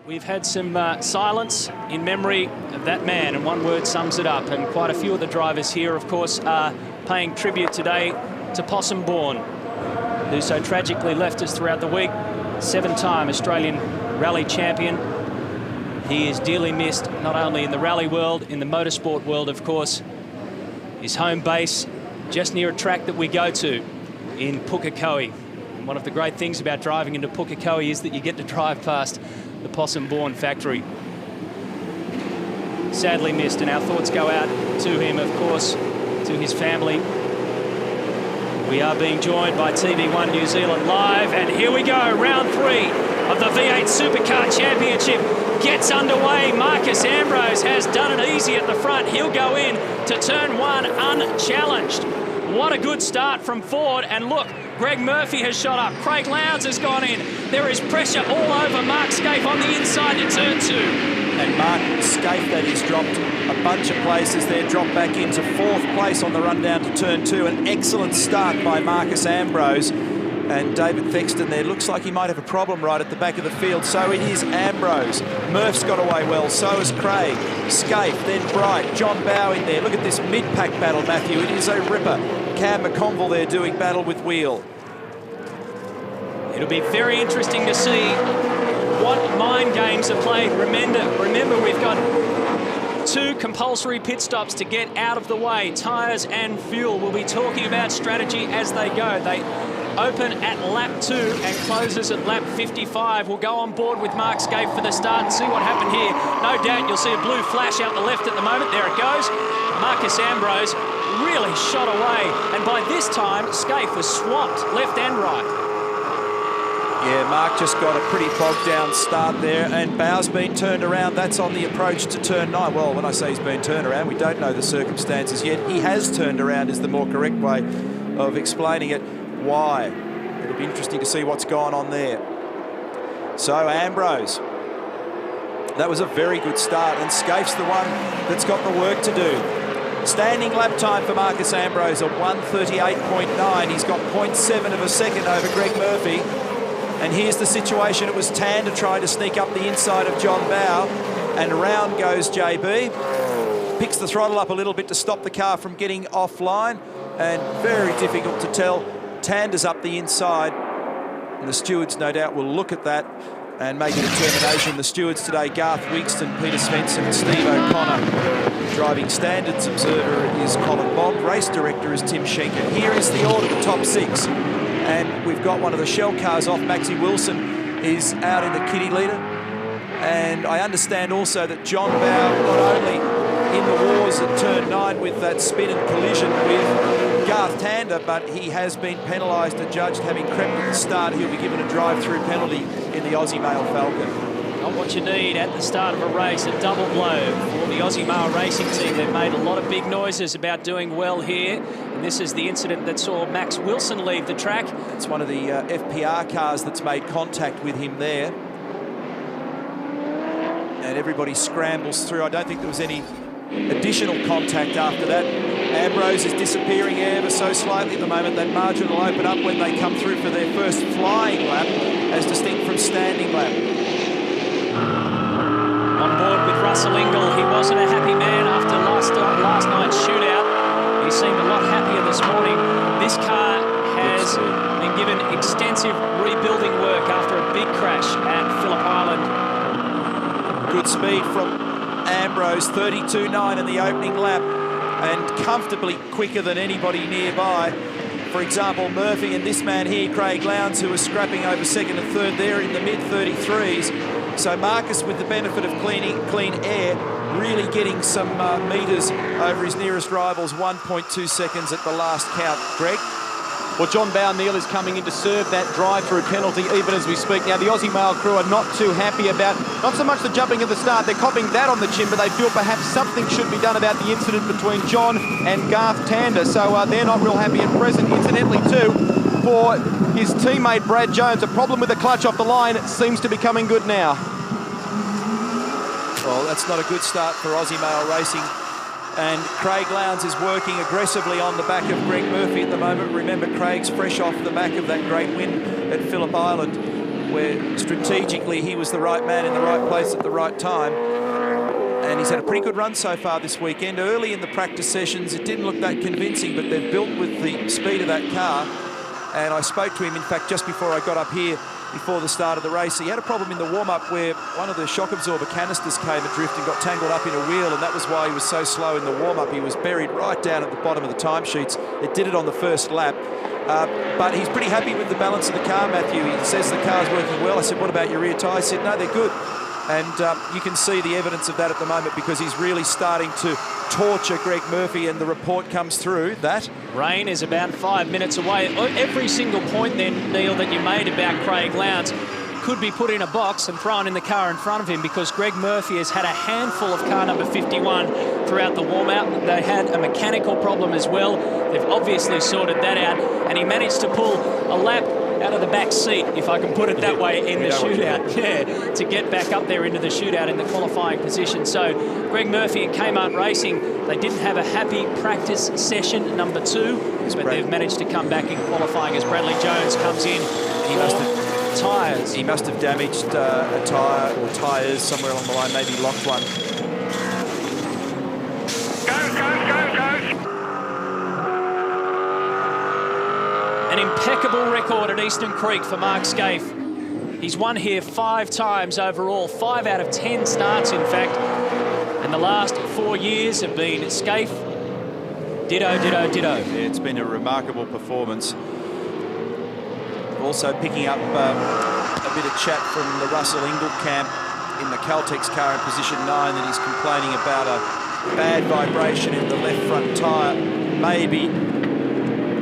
We've had some silence in memory of that man, and one word sums it up. And quite a few of the drivers here, of course, are paying tribute today to Possum Bourne, who so tragically left us throughout the week. 7-time Australian rally champion. He is dearly missed, not only in the rally world, in the motorsport world, of course. His home base, just near a track that we go to in Pukekohe. And one of the great things about driving into Pukekohe is that you get to drive past the Possum Bourne factory. Sadly missed, and our thoughts go out to him, of course, to his family. We are being joined by TV1 New Zealand Live, and here we go, round 3 of the V8 Supercar Championship gets underway. Marcus Ambrose has done it easy at the front. He'll go in to turn 1 unchallenged. What a good start from Ford, and look, Greg Murphy has shot up. Craig Lowndes has gone in. There is pressure all over Mark Skaife on the inside to turn 2. And Mark Skaife, that is, dropped a bunch of places there, dropped back into 4th place on the run down to turn 2. An excellent start by Marcus Ambrose. And David Thexton there looks like he might have a problem right at the back of the field. So it is Ambrose. Murph's got away well, so has Craig. Skaife, then Bright, John Bowe in there. Look at this mid-pack battle, Matthew. It is a ripper. Cam McConville there doing battle with Wheel. It'll be very interesting to see what mind games are played. Remember, we've got 2 compulsory pit stops to get out of the way. Tyres and fuel. We'll be talking about strategy as they go. They open at lap 2 and closes at lap 55. We'll go on board with Mark Skaife for the start and see what happened here. No doubt you'll see a blue flash out the left at the moment. There it goes. Marcus Ambrose really shot away, and by this time Skaife was swamped left and right. Yeah, Mark just got a pretty bogged down start there, and Bowe's been turned around. That's on the approach to turn 9. Well, when I say he's been turned around, we don't know the circumstances yet. He has turned around is the more correct way of explaining it. Why? It'll be interesting to see what's gone on there. So Ambrose, that was a very good start, and Skaife's the one that's got the work to do. Standing lap time for Marcus Ambrose at 1:38.9. He's got 0.7 of a second over Greg Murphy. And here's the situation. It was Tander trying to sneak up the inside of John Bowe, and around goes JB. Picks the throttle up a little bit to stop the car from getting offline, and very difficult to tell. Tander's up the inside, and the stewards no doubt will look at that and make a determination. The stewards today, Garth Wigston, Peter Svensson and Steve O'Connor. Driving standards observer is Colin Bond. Race director is Tim Schenker. Here is the order, the top 6. And we've got one of the shell cars off. Maxie Wilson is out in the kitty leader. And I understand also that John Bowe, not only in the wars at turn 9 with that spin and collision with Garth Tander, but he has been penalised and judged having crept at the start. He'll be given a drive-through penalty in the Aussie Male Falcon. Not what you need at the start of a race, a double blow for the Aussie Male Racing team. They've made a lot of big noises about doing well here. And this is the incident that saw Max Wilson leave the track. It's one of the FPR cars that's made contact with him there. And everybody scrambles through. I don't think there was any additional contact after that. Ambrose is disappearing ever so slightly at the moment. That margin will open up when they come through for their first flying lap, as distinct from standing lap. On board with Russell Ingall. He wasn't a happy man after last night's shootout. He seemed a lot happier this morning. This car has been given extensive rebuilding work after a big crash at Phillip Island. Good speed from Ambrose, 32.9 in the opening lap, and comfortably quicker than anybody nearby. For example, Murphy and this man here, Craig Lowndes, who was scrapping over 2nd and 3rd there in the mid-33s. So Marcus, with the benefit of clean air, really getting some metres over his nearest rivals, 1.2 seconds at the last count. Greg? Well, John Bowe is coming in to serve that drive-through penalty even as we speak. Now, the Aussie Male crew are not too happy about, not so much the jumping at the start, they're copping that on the chin, but they feel perhaps something should be done about the incident between John and Garth Tander. So they're not real happy at present. Incidentally, too, for his teammate Brad Jones, a problem with the clutch off the line. It seems to be coming good now. Well, that's not a good start for Aussie Male Racing. And Craig Lowndes is working aggressively on the back of Greg Murphy at the moment. Remember, Craig's fresh off the back of that great win at Phillip Island. where strategically he was the right man in the right place at the right time. And he's had a pretty good run so far this weekend. Early in the practice sessions, it didn't look that convincing, but they've built with the speed of that car. And I spoke to him, in fact, just before I got up here, before the start of the race. He had a problem in the warm-up where one of the shock absorber canisters came adrift and got tangled up in a wheel, and that was why he was so slow in the warm-up. He was buried right down at the bottom of the timesheets. It did it on the first lap. But he's pretty happy with the balance of the car, Matthew. He says the car's working well. I said, what about your rear tyres? He said, no, they're good. And you can see the evidence of that at the moment, because he's really starting to torture Greg Murphy, and the report comes through that rain is about 5 minutes away. Every single point then, Neil, that you made about Craig Lowndes could be put in a box and thrown in the car in front of him, because Greg Murphy has had a handful of car number 51 throughout the warm-out. They had a mechanical problem as well. They've obviously sorted that out, and he managed to pull a lap out of the back seat, if I can put it that way, in the shootout. Yeah, to get back up there into the shootout in the qualifying position. So Greg Murphy and Kmart Racing, they didn't have a happy practice session number 2, but they've managed to come back in qualifying as Bradley Jones comes in. He must have tyres. He must have damaged a tyre or tyres somewhere along the line, maybe locked one. An impeccable record at Eastern Creek for Mark Skaife. He's won here 5 times overall, 5 out of 10 starts, in fact. And the last 4 years have been Skaife, ditto, ditto, ditto. Yeah, it's been a remarkable performance. Also picking up a bit of chat from the Russell Ingall camp in the Caltex car in position 9, that he's complaining about a bad vibration in the left front tyre. Maybe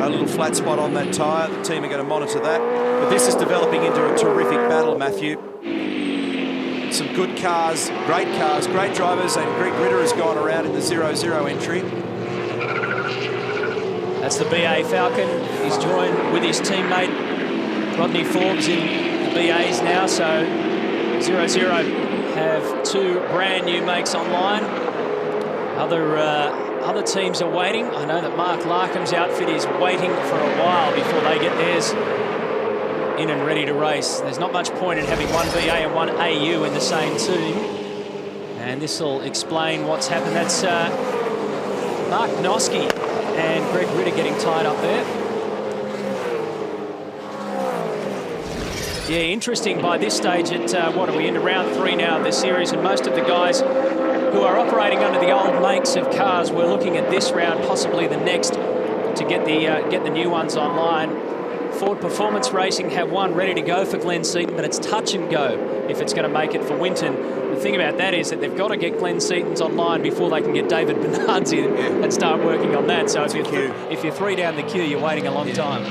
a little flat spot on that tyre. The team are going to monitor that. But this is developing into a terrific battle, Matthew. Some good cars, great drivers, and Greg Ritter has gone around in the 0-0 entry. That's the BA Falcon. He's joined with his teammate Rodney Forbes in the BAs now, so 0-0 have 2 brand new makes online. Other teams are waiting. I know that Mark Larkham's outfit is waiting for a while before they get theirs in and ready to race. There's not much point in having one BA and one AU in the same team. And this will explain what's happened. That's Mark Noski and Greg Ritter getting tied up there. Yeah, interesting by this stage at, what are we, into round 3 now of this series, and most of the guys who are operating under the old makes of cars were looking at this round, possibly the next, to get the new ones online. Ford Performance Racing have one ready to go for Glenn Seaton, but it's touch and go if it's going to make it for Winton. The thing about that is that they've got to get Glenn Seaton's online before they can get David Bernard's in and start working on that. So if you're 3 down the queue, you're waiting a long time.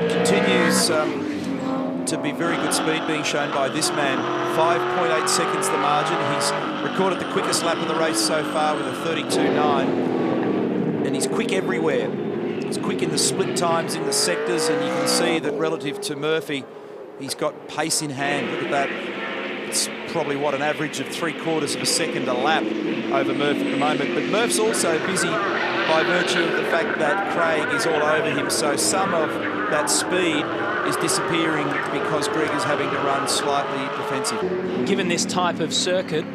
Continues to be very good speed being shown by this man. 5.8 seconds the margin. He's recorded the quickest lap of the race so far with a 32.9. And he's quick everywhere. He's quick in the split times, in the sectors, and you can see that relative to Murphy, he's got pace in hand. Look at that. It's probably, what, an average of 3/4 of a second a lap over Murph at the moment. But Murph's also busy by virtue of the fact that Craig is all over him. So some of that speed is disappearing because Greg is having to run slightly defensive. Given this type of circuit,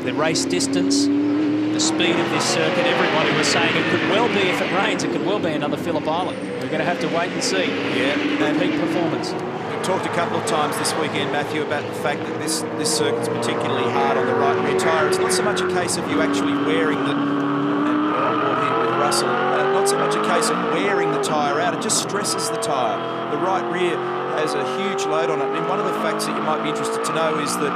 the race distance, the speed of this circuit, everybody was saying it could well be, if it rains, it could well be another Phillip Island. We're going to have to wait and see. Yeah, and peak performance. We talked a couple of times this weekend, Matthew, about the fact that this circuit's particularly hard on the right rear tyre. It's not so much a case of you actually wearing the, with Russell, not so much a case of wearing the tyre out, it just stresses the tyre. The right rear has a huge load on it. And one of the facts that you might be interested to know is that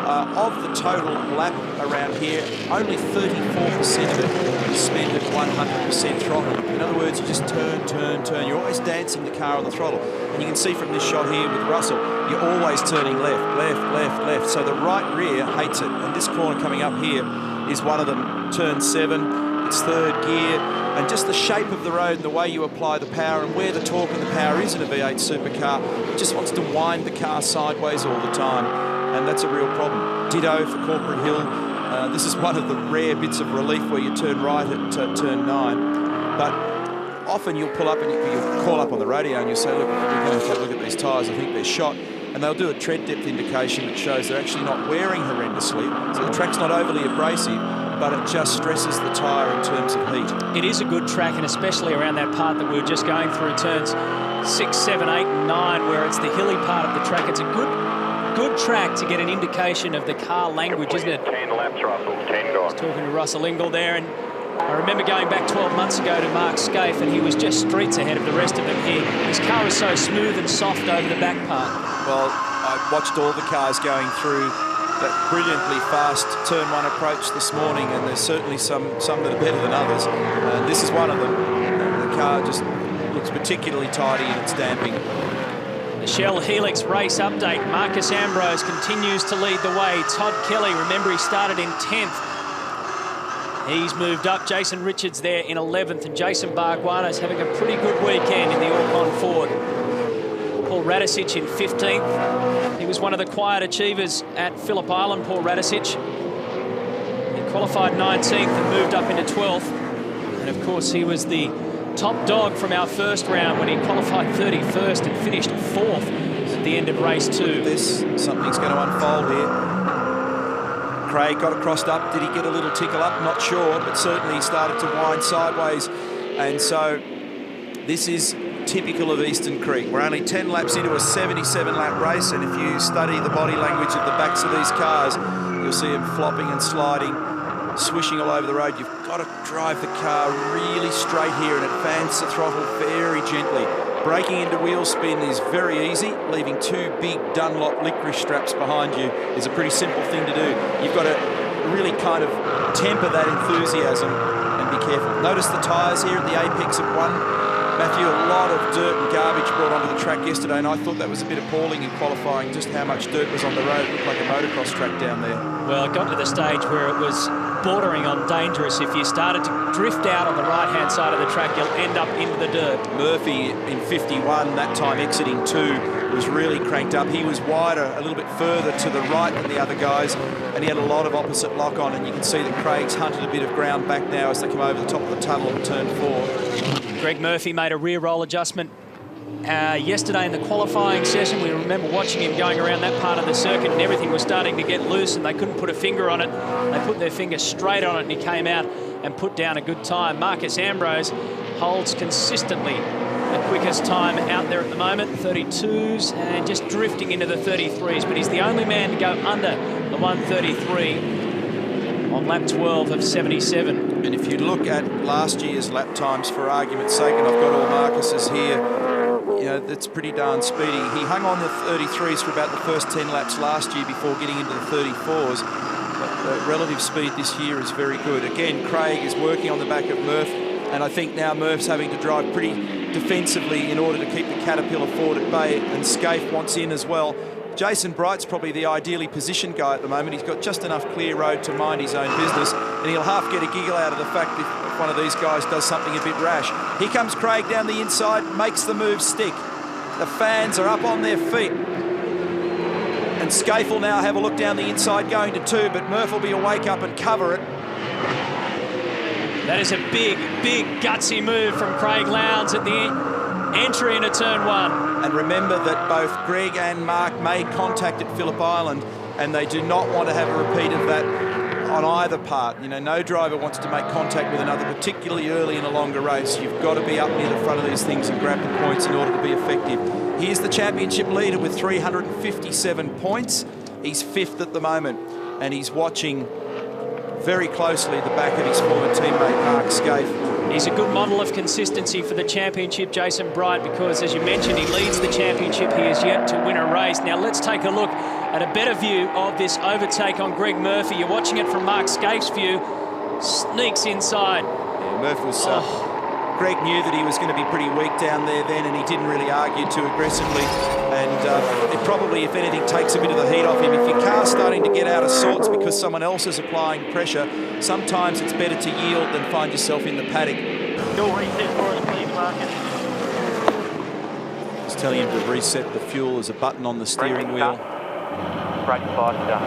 of the total lap around here, only 34% of it is spent at 100% throttle. In other words, you just turn, turn, turn. You're always dancing the car on the throttle. And you can see from this shot here with Russell, you're always turning left, left, left, left. So the right rear hates it. And this corner coming up here is one of them. Turn 7, it's 3rd gear. And just the shape of the road and the way you apply the power and where the torque and the power is in a V8 supercar, it just wants to wind the car sideways all the time. And that's a real problem. Ditto for Corporate Hill. This is one of the rare bits of relief where you turn right at turn 9. But often you'll pull up and you'll call up on the radio and you'll say, look, we're going to have a look at these tyres. I think they're shot. And and they'll do a tread depth indication that shows they're actually not wearing horrendously. So the track's not overly abrasive, but it just stresses the tyre in terms of heat. It is a good track, and especially around that part that we were just going through, turns 6, 7, 8, and 9, where it's the hilly part of the track. It's a good track to get an indication of the car language, isn't it? 10 laps, Russell, 10 gone. Talking to Russell Ingall there, and I remember going back 12 months ago to Mark Skaife, and he was just streets ahead of the rest of them here. His car is so smooth and soft over the back part. Well, I watched all the cars going through that brilliantly fast turn 1 approach this morning, and there's certainly some that are better than others. This is one of them. The car just looks particularly tidy in its damping. The Shell Helix race update. Marcus Ambrose continues to lead the way. Todd Kelly, remember, he started in 10th. He's moved up. Jason Richards there in 11th, and Jason Barguana's having a pretty good weekend in the Orcon Ford. Paul Radicic in 15th. He was one of the quiet achievers at Phillip Island, Paul Radicic. He qualified 19th and moved up into 12th. And of course, he was the top dog from our first round when he qualified 31st and finished 4th at the end of race 2. Something's going to unfold here. Craig got it crossed up. Did he get a little tickle up? Not sure, but certainly he started to wind sideways. And so this is typical of Eastern Creek. We're only 10 laps into a 77-lap race, and if you study the body language of the backs of these cars, you'll see them flopping and sliding, swishing all over the road. You've got to drive the car really straight here and advance the throttle very gently. Braking into wheel spin is very easy. Leaving 2 big Dunlop licorice straps behind you is a pretty simple thing to do. You've got to really kind of temper that enthusiasm and be careful. Notice the tyres here at the apex of 1. Matthew, a lot of dirt and garbage brought onto the track yesterday, and I thought that was a bit appalling in qualifying, just how much dirt was on the road. It looked like a motocross track down there. Well, it got to the stage where it was bordering on dangerous. If you started to drift out on the right-hand side of the track, you'll end up into the dirt. Murphy in 51, that time exiting 2, was really cranked up. He was wider, a little bit further to the right than the other guys, and he had a lot of opposite lock on, and you can see that Craig's hunted a bit of ground back now as they come over the top of the tunnel at turn 4. Greg Murphy made a rear roll adjustment yesterday in the qualifying session. We remember watching him going around that part of the circuit, and everything was starting to get loose and they couldn't put a finger on it. They put their finger straight on it, and he came out and put down a good time. Marcus Ambrose holds consistently the quickest time out there at the moment, 32s, and just drifting into the 33s, but he's the only man to go under the 133 on lap 12 of 77. And if you look at last year's lap times, for argument's sake, and I've got all Marcus's here, you know, that's pretty darn speedy. He hung on the 33s for about the first 10 laps last year before getting into the 34s. But the relative speed this year is very good. Again, Craig is working on the back of Murph, and I think now Murph's having to drive pretty defensively in order to keep the Caterpillar Ford at bay, and Skaife wants in as well. Jason Bright's probably the ideally positioned guy at the moment. He's got just enough clear road to mind his own business, and he'll half get a giggle out of the fact if one of these guys does something a bit rash. Here comes Craig down the inside, makes the move stick. The fans are up on their feet. And Skaife will now have a look down the inside going to 2, but Murph will be awake up and cover it. That is a big, big gutsy move from Craig Lowndes at the entry into turn 1. And remember that both Greg and Mark made contact at Phillip Island, and they do not want to have a repeat of that on either part. You know, no driver wants to make contact with another, particularly early in a longer race. You've got to be up near the front of these things and grab the points in order to be effective. Here's the championship leader with 357 points. He's 5th at the moment, and he's watching very closely the back of his former teammate, Mark Skaife. He's a good model of consistency for the championship, Jason Bright, because, as you mentioned, he leads the championship. He is yet to win a race. Now, let's take a look at a better view of this overtake on Greg Murphy. You're watching it from Mark Skaife's view. Sneaks inside. Yeah, Murphy was... Greg knew that he was going to be pretty weak down there then, and he didn't really argue too aggressively. And it probably, if anything, takes a bit of the heat off him. If your car's starting to get out of sorts because someone else is applying pressure, sometimes it's better to yield than find yourself in the paddock. Fuel reset for us, please, Marcus. Just telling him to reset the fuel. There's a button on the steering wheel. Brake bias done.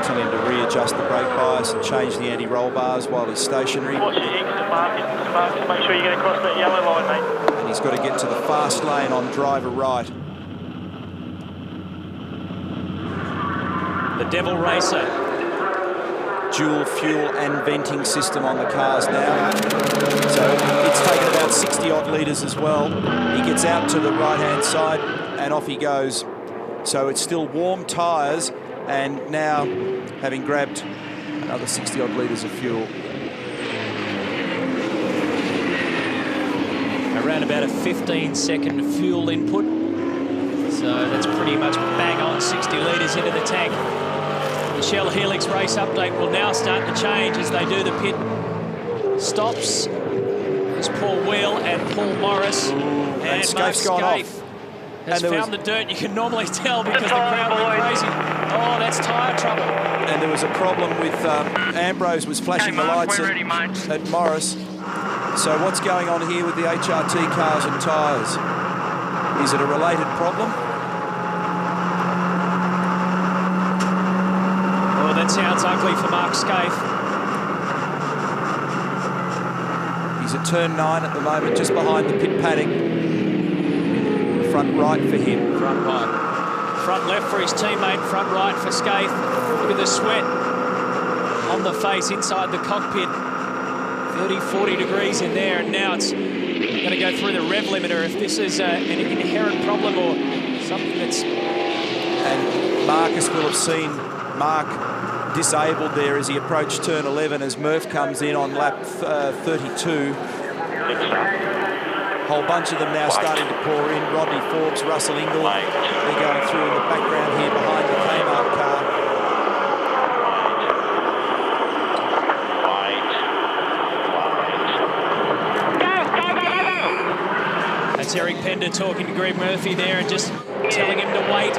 Telling him to readjust the brake bias and change the anti-roll bars while he's stationary. Watch your exit, Marcus. Marcus, make sure you get across that yellow line, mate. And he's got to get to the fast lane on driver right. The Devil Racer. Dual fuel and venting system on the cars now. So it's taken about 60 odd litres as well. He gets out to the right-hand side and off he goes. So it's still warm tyres, and now having grabbed another 60 odd litres of fuel. Around about a 15-second fuel input. So that's pretty much bang on 60 litres into the tank. The Shell Helix race update will now start to change as they do the pit stops. There's Paul Wheel and Paul Morris. And Skaife's gone off. Has found the dirt. You can normally tell because the crowd went crazy. Oh, that's tyre trouble. And there was a problem with Ambrose was flashing the lights at Morris. So what's going on here with the HRT cars and tyres? Is it a related problem? Oh, that sounds ugly for Mark Skaife. He's at turn 9 at the moment, just behind the pit paddock. Front right for him. Front right. Front left for his teammate, front right for Skaife. Look at the sweat on the face inside the cockpit. 30, 40 degrees in there, and now it's going to go through the rev limiter if this is an inherent problem or something that's... And Marcus will have seen Mark disabled there as he approached turn 11 as Murph comes in on lap 32. Whole bunch of them now starting to pour in. Rodney Forbes, Russell Ingall, they're going through in the background here behind the Kmart car. That's Eric Pender talking to Greg Murphy there and just telling him to wait,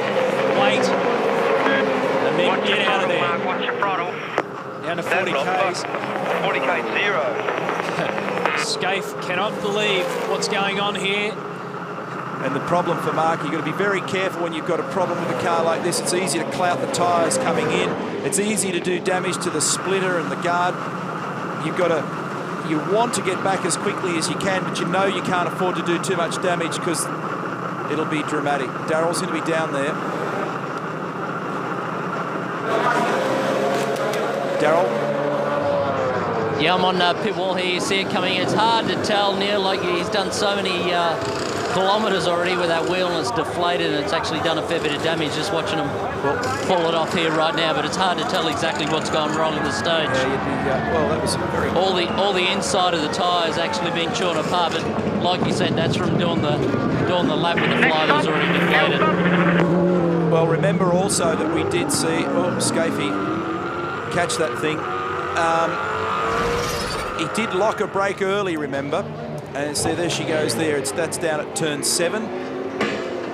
and then get out of there. Watch your throttle. Down to 40 Ks. 40 K 0. Skaife cannot believe what's going on here. And the problem for Mark, you've got to be very careful when you've got a problem with a car like this. It's easy to clout the tyres coming in. It's easy to do damage to the splitter and the guard. You want to get back as quickly as you can, but you know you can't afford to do too much damage because it'll be dramatic. Darrell's going to be down there. Darrell? Yeah, I'm on pit wall here. You see it coming. It's hard to tell, Neil, like he's done so many kilometres already with that wheel and it's deflated and it's actually done a fair bit of damage just watching him pull it off here right now, but it's hard to tell exactly what's gone wrong at the stage. Yeah, well, that was very... All the inside of the tyres actually been torn apart, but like you said, that's from doing the lap with the fly that was already deflated. Well, remember also that we did see... Oh, Skaife, catch that thing. He did lock a brake early, remember? And so there she goes there. That's down at turn 7.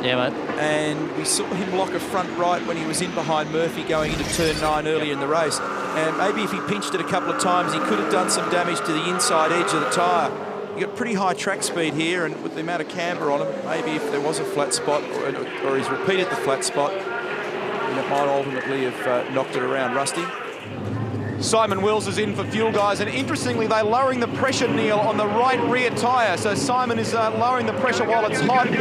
Yeah, mate. And we saw him lock a front right when he was in behind Murphy going into turn 9 earlier in the race. And maybe if he pinched it a couple of times, he could have done some damage to the inside edge of the tyre. You got pretty high track speed here, and with the amount of camber on him, maybe if there was a flat spot or he's repeated the flat spot, then it might ultimately have knocked it around. Rusty? Simon Wills is in for fuel, guys, and interestingly, they're lowering the pressure, Neil, on the right rear tyre. So Simon is lowering the pressure while it's hot. It's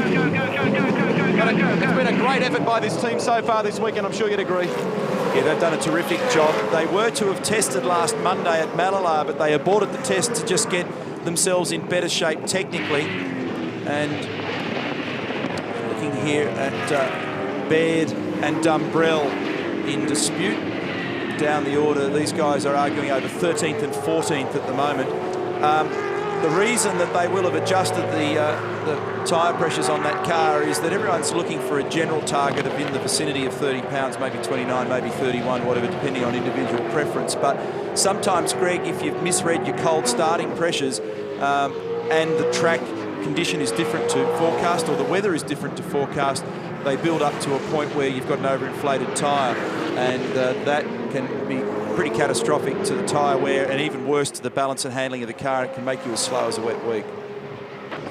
been a great effort by this team so far this weekend, I'm sure you'd agree. Yeah, they've done a terrific job. They were to have tested last Monday at Mallala, but they aborted the test to just get themselves in better shape technically. And looking here at Baird and Dumbrell in dispute. Down the order, these guys are arguing over 13th and 14th at the moment. The reason that they will have adjusted the tyre pressures on that car is that everyone's looking for a general target of in the vicinity of 30 pounds, maybe 29, maybe 31, whatever, depending on individual preference. But sometimes, Greg, if you've misread your cold starting pressures and the track condition is different to forecast or the weather is different to forecast, they build up to a point where you've got an overinflated tyre, and that can be pretty catastrophic to the tyre wear and even worse to the balance and handling of the car. It can make you as slow as a wet week.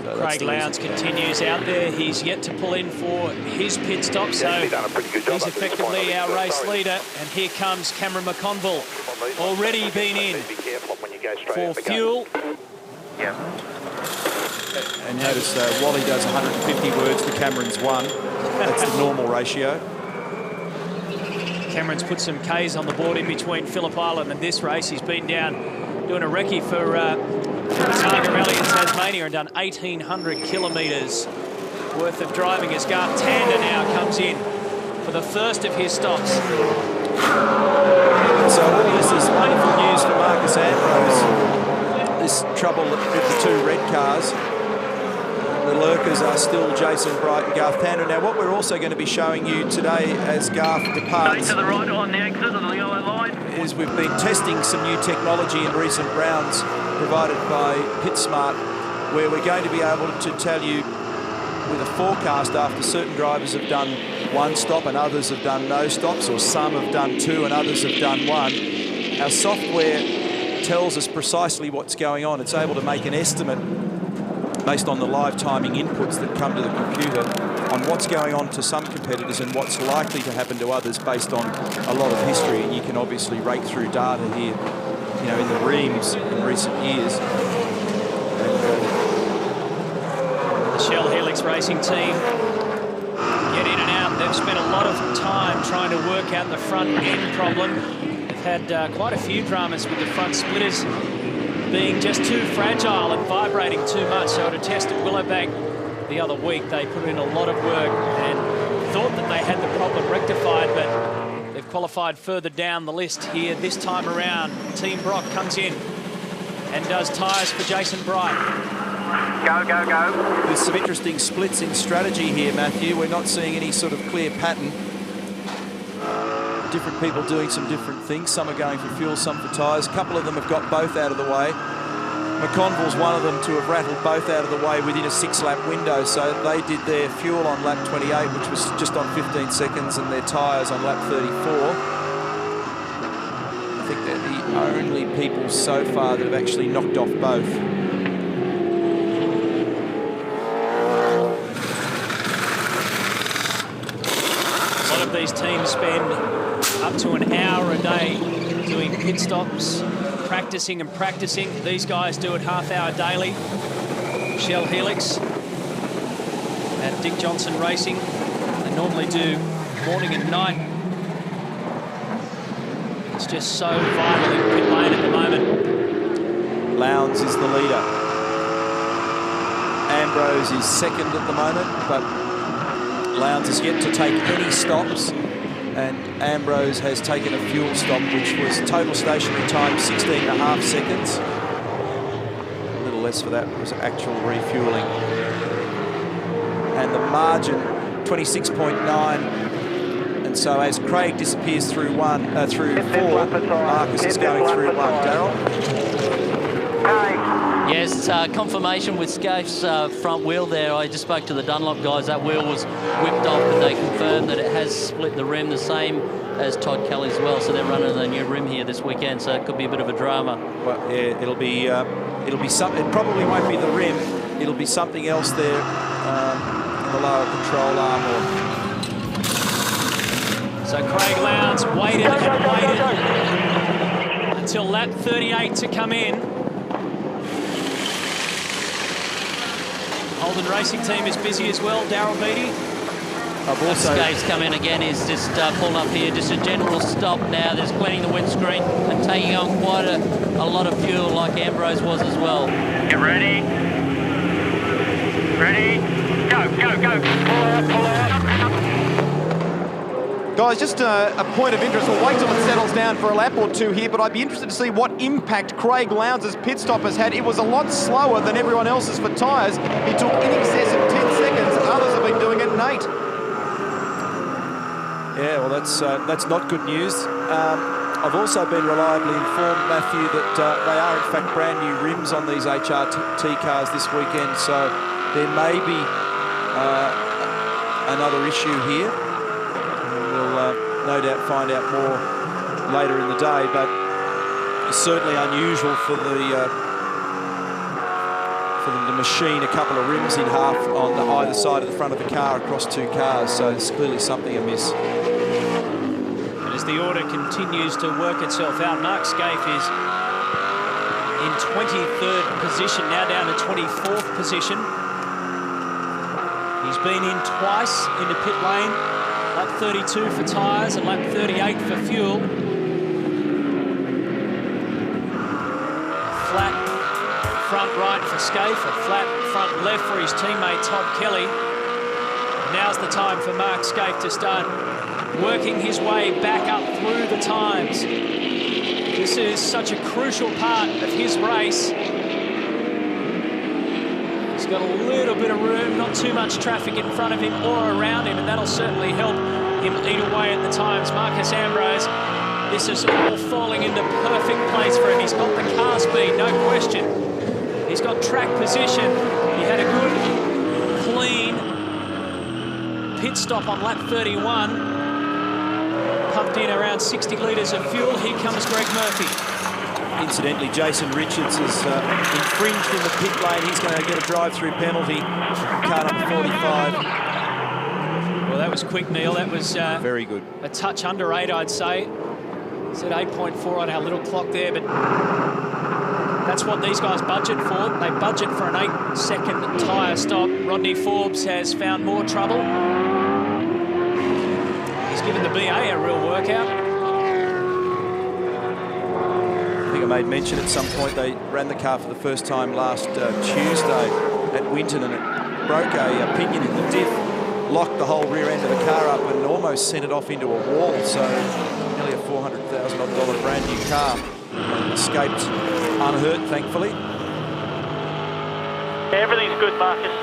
So Craig Lowndes continues out there. He's yet to pull in for his pit stop, so he's effectively our race leader. And here comes Cameron McConville, already been in for fuel. Yeah. And notice Wally does 150 words to Cameron's 1. That's the normal ratio. Cameron's put some Ks on the board in between Phillip Island and this race. He's been down doing a recce for the Targa Rally in Tasmania and done 1,800 kilometres worth of driving as Garth Tander now comes in for the first of his stops. So all this is wonderful news for Marcus Ambrose. This trouble with the two red cars. The lurkers are still Jason Bright and Garth Tander. Now, what we're also going to be showing you today as Garth departs to the right on the exit of the yellow line is we've been testing some new technology in recent rounds provided by PitSmart, where we're going to be able to tell you with a forecast after certain drivers have done one stop and others have done no stops, or some have done two and others have done one. Our software tells us precisely what's going on. It's able to make an estimate based on the live timing inputs that come to the computer on what's going on to some competitors and what's likely to happen to others based on a lot of history. And you can obviously rake through data here, you know, in the reams in recent years. The Shell Helix Racing team get in and out. They've spent a lot of time trying to work out the front end problem. They've had quite a few dramas with the front splitters being just too fragile and vibrating too much. So at a test at Willowbank the other week, they put in a lot of work and thought that they had the problem rectified, but they've qualified further down the list here this time around. Team Brock comes in and does tyres for Jason Bright. Go, go, go. There's some interesting splits in strategy here, Matthew. We're not seeing any sort of clear pattern. Different people doing some different things. Some are going for fuel, some for tyres. A couple of them have got both out of the way. McConville's one of them to have rattled both out of the way within a 6-lap window. So they did their fuel on lap 28, which was just on 15 seconds, and their tyres on lap 34. I think they're the only people so far that have actually knocked off both. A lot of these teams spend up to an hour a day doing pit stops, practicing and practicing. These guys do it half-hour daily. Shell Helix at Dick Johnson Racing. They normally do morning and night. It's just so vital in pit lane at the moment. Lowndes is the leader. Ambrose is second at the moment, but Lowndes has yet to take any stops, and Ambrose has taken a fuel stop, which was total stationary time 16.5 seconds. A little less for that was actual refueling. And the margin 26.9. And so as Craig disappears through through 4, Marcus is going through 1. Darryl? Yes, confirmation with Skaife's front wheel there. I just spoke to the Dunlop guys. That wheel was whipped off, and they confirmed that it has split the rim, the same as Todd Kelly as well. So they're running a new rim here this weekend, so it could be a bit of a drama. Well, yeah, it'll be something. It probably won't be the rim. It'll be something else there in the lower control arm. So Craig Lowndes waited and waited until lap 38 to come in. Holden Racing team is busy as well. Darryl Beattie. Skaife's come in again. He's just pulling up here. Just a general stop now. There's cleaning the windscreen and taking on quite a lot of fuel like Ambrose was as well. Get ready. Ready. Go, go, go. Pull out, pull out. Guys, just a point of interest. We'll wait till it settles down for a lap or two here, but I'd be interested to see what impact Craig Lowndes' pit stop has had. It was a lot slower than everyone else's for tyres. He took in excess of 10 seconds. Others have been doing it in 8. Yeah, well, that's not good news. I've also been reliably informed, Matthew, that they are in fact brand new rims on these HRT cars this weekend, so there may be another issue here. We'll no doubt find out more later in the day, but it's certainly unusual for them to machine a couple of rims in half on either side of the front of the car across 2 cars, so there's clearly something amiss. And as the order continues to work itself out, Mark Skaife is in 23rd position, now down to 24th position. He's been in twice into pit lane. Lap 32 for tyres and lap 38 for fuel. Flat front right for Skaife, a flat front left for his teammate Todd Kelly. Now's the time for Mark Skaife to start working his way back up through the times. This is such a crucial part of his race. He's got a little bit of room, not too much traffic in front of him or around him, and that'll certainly help him eat away at the times. Marcus Ambrose, this is all falling into perfect place for him. He's got the car speed, no question. He's got track position. He had a good, clean pit stop on lap 31. Pumped in around 60 litres of fuel. Here comes Greg Murphy. Incidentally, Jason Richards is infringed in the pit lane. He's going to get a drive-through penalty. Car number 45. Well, that was quick, Neil. That was very good. A touch under 8, I'd say. It's at 8.4 on our little clock there, but that's what these guys budget for. They budget for an 8-second tyre stop. Rodney Forbes has found more trouble. He's given the BA a real workout. I think I made mention at some point they ran the car for the first time last Tuesday at Winton, and it broke a pinion in the diff, locked the whole rear end of the car up and almost sent it off into a wall. So nearly a $400,000 brand new car. Escaped unhurt, thankfully. Everything's good, Marcus.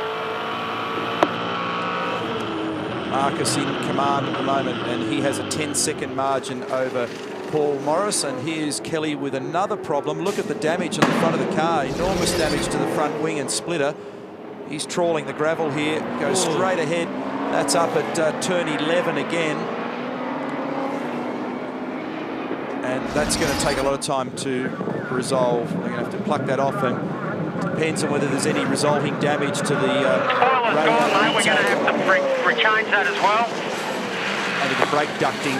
Marcus in command at the moment, and he has a 10-second margin over Paul Morris. And here's Kelly with another problem. Look at the damage on the front of the car. Enormous damage to the front wing and splitter. He's trawling the gravel here, goes straight ahead. That's up at turn 11 again. And that's going to take a lot of time to resolve. They're going to have to pluck that off, and depends on whether there's any resulting damage to the Spoiler's gone, mate. We're going to have to rechange that as well. And the brake ducting.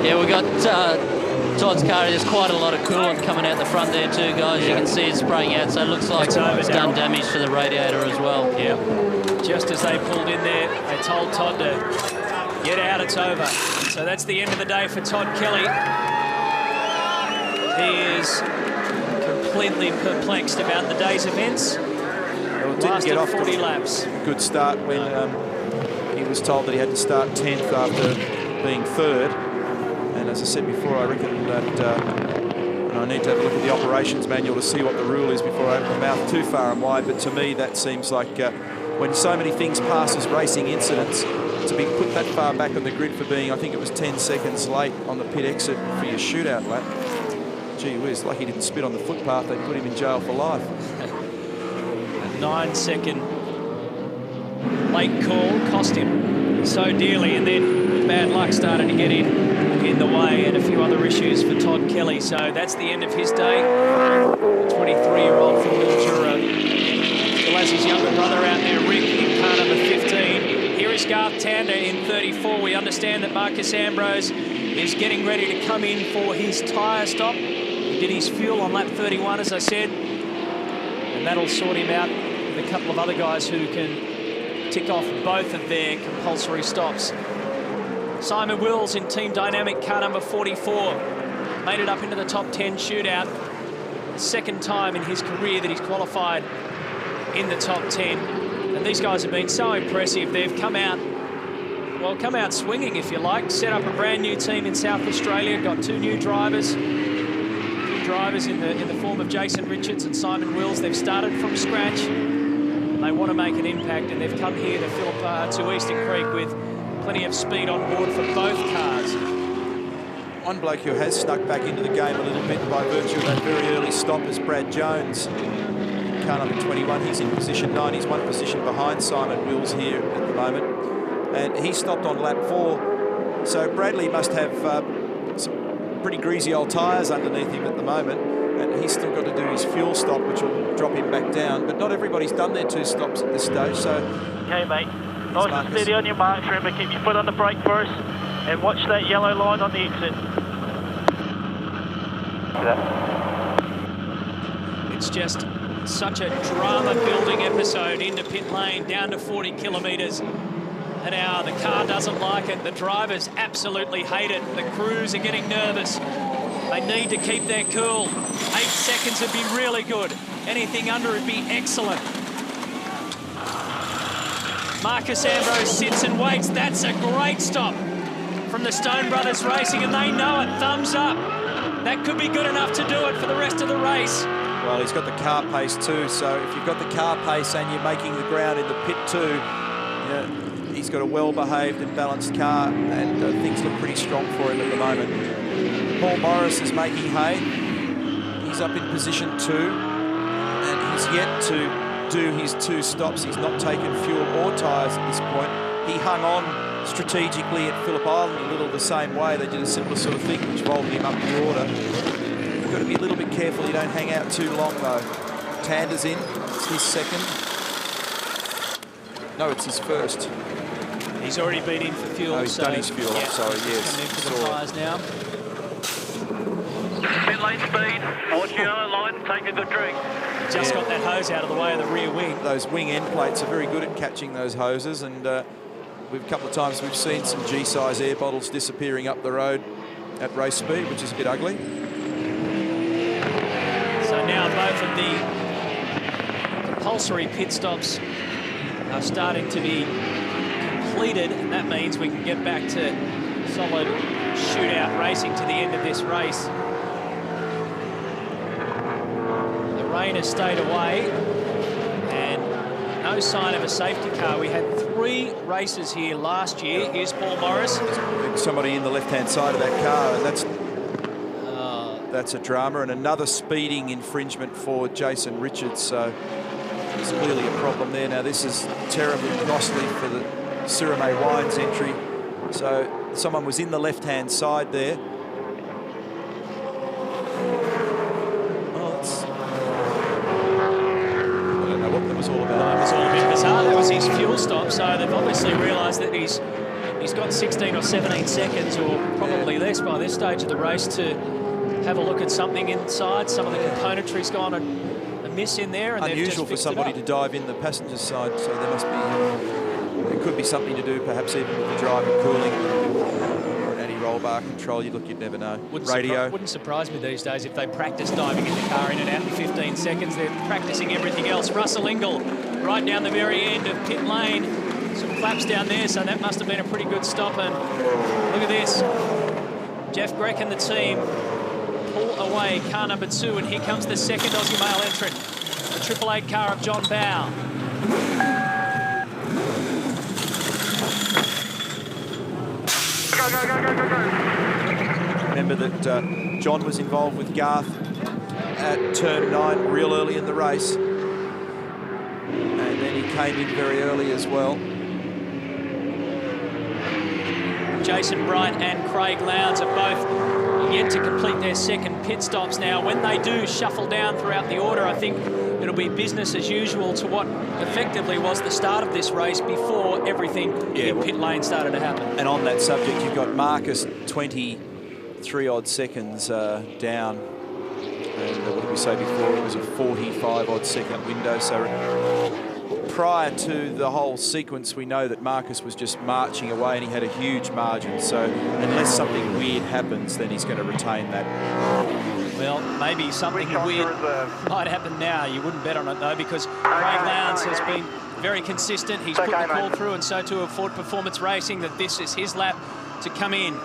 Yeah, we got Todd's car. There's quite a lot of coolant coming out the front there too, guys. You can see it spraying out, so it looks like it's done damage to the radiator as well. Yeah. Just as they pulled in there, they told Todd to get out, it's over. So that's the end of the day for Todd Kelly. He is completely perplexed about the day's events. Well, it didn't get off 40 laps. Good start when he was told that he had to start 10th after being 3rd. And as I said before, I reckon that I need to have a look at the operations manual to see what the rule is before I open my mouth too far and wide. But to me, that seems like when so many things pass as racing incidents, to be put that far back on the grid for being, I think it was 10 seconds late on the pit exit for your shootout lap. Gee whiz, lucky he didn't spit on the footpath. They put him in jail for life. A 9-second late call cost him so dearly, and then bad luck started to get in the way, and a few other issues for Todd Kelly. So that's the end of his day. 23-year-old from Mildura still has his younger brother out there, Rick, in car number 15. Here is Garth Tander in 34. We understand that Marcus Ambrose is getting ready to come in for his tyre stop. He did his fuel on lap 31, as I said, and that'll sort him out with a couple of other guys who can tick off both of their compulsory stops. Simon Wills in Team Dynamic, car number 44, made it up into the top 10 shootout. The second time in his career that he's qualified in the top 10. And these guys have been so impressive. They've come out, well, come out swinging, if you like. Set up a brand new team in South Australia. Got two new drivers. Two drivers in the form of Jason Richards and Simon Wills. They've started from scratch. And they want to make an impact, and they've come here to Phillip to Eastern Creek with plenty of speed on board for both cars. One bloke who has snuck back into the game a little bit by virtue of that very early stop is Brad Jones. Car number 21, he's in position 9. He's one position behind Simon Wills here at the moment. And he stopped on lap 4. So Bradley must have some pretty greasy old tyres underneath him at the moment. And he's still got to do his fuel stop, which will drop him back down. But not everybody's done their 2 stops at this stage, so... Okay, mate. Nice and steady on your marks. Remember, keep your foot on the brake first and watch that yellow line on the exit. It's just such a drama-building episode into pit lane, down to 40 kilometres an hour. The car doesn't like it. The drivers absolutely hate it. The crews are getting nervous. They need to keep their cool. 8 seconds would be really good. Anything under would be excellent. Marcus Ambrose sits and waits. That's a great stop from the Stone Brothers Racing, and they know it. Thumbs up. That could be good enough to do it for the rest of the race. Well, he's got the car pace too, so if you've got the car pace and you're making the ground in the pit too, he's got a well-behaved and balanced car, and things look pretty strong for him at the moment. Paul Morris is making hay. He's up in position 2, and he's yet to do his 2 stops. He's not taken fuel or tyres at this point. He hung on strategically at Phillip Island a little the same way. They did a similar sort of thing, which rolled him up the order. You've got to be a little bit careful you don't hang out too long, though. Tander's in. It's his second. No, it's his first. He's already been in for fuel. Oh, he's done his fuel. Yeah, Sorry, yes. Coming in for the tyres now. Pit lane speed. Watch your own line. Take a good drink. Just got that hose out of the way of the rear wing. Those wing end plates are very good at catching those hoses, and a couple of times we've seen some G-size air bottles disappearing up the road at race speed, which is a bit ugly. So now both of the compulsory pit stops are starting to be completed, and that means we can get back to solid shootout racing to the end of this race. The rain has stayed away, and no sign of a safety car. We had 3 races here last year. Here's Paul Morris. There's somebody in the left-hand side of that car, and that's a drama, and another speeding infringement for Jason Richards. So there's clearly a problem there. Now this is terribly costly for the Sirame Wines entry. So someone was in the left-hand side there. That was his fuel stop, so they've obviously realised that he's got 16 or 17 seconds, or probably less by this stage of the race, to have a look at something inside. Some of the componentry's gone amiss in there, and unusual for somebody to dive in the passenger side, so there could be something to do, perhaps even with the driver cooling or an anti-roll bar control. You'd never know. Wouldn't surprise me these days if they practice diving in the car in and out in 15 seconds. They're practicing everything else. Russell Ingall right down the very end of pit lane. Some flaps down there, so that must have been a pretty good stop. And look at this. Jeff Greck and the team pull away car number 2, and here comes the second Aussie male entrant, the 888 car of John Bowe. Go. Remember that John was involved with Garth at turn 9 real early in the race, and then he came in very early as well. Jason Bright and Craig Lowndes are both yet to complete their second pit stops now. When they do shuffle down throughout the order, I think it'll be business as usual to what effectively was the start of this race before everything in pit lane started to happen. And on that subject, you've got Marcus 23-odd seconds down. And what did we say before? It was a 45-odd second window. So prior to the whole sequence, we know that Marcus was just marching away, and he had a huge margin. So unless something weird happens, then he's going to retain that. Well, maybe something weird might happen now. You wouldn't bet on it, though, because Craig Lowndes has been very consistent. He's put the call through, and so too have Ford Performance Racing, that this is his lap to come in.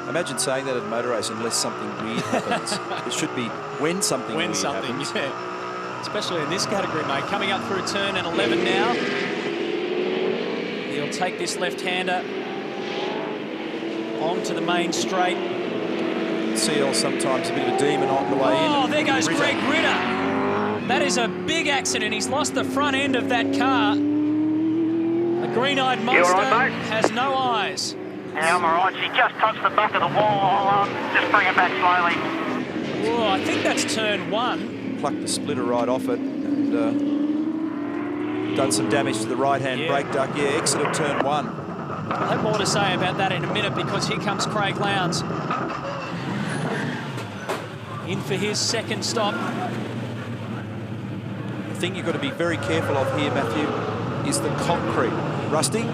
Imagine saying that at a motor race, unless something weird happens. It should be when something weird happens. Yeah. Especially in this category, mate. Coming up through turn 11 now. He'll take this left-hander onto the main straight. CL sometimes a bit of a demon on the way in. Oh, there goes Greg Ritter. That is a big accident. He's lost the front end of that car. The green-eyed monster has no eyes. Yeah, I'm all right. She just touched the back of the wall. I'll just bring it back slowly. Oh, I think that's turn 1. Plucked the splitter right off it, and done some damage to the right-hand brake duct. Yeah, exit of turn 1. I'll have more to say about that in a minute, because here comes Craig Lowndes in for his second stop. thing you've got to be very careful of here, Matthew, is the concrete. Rusty?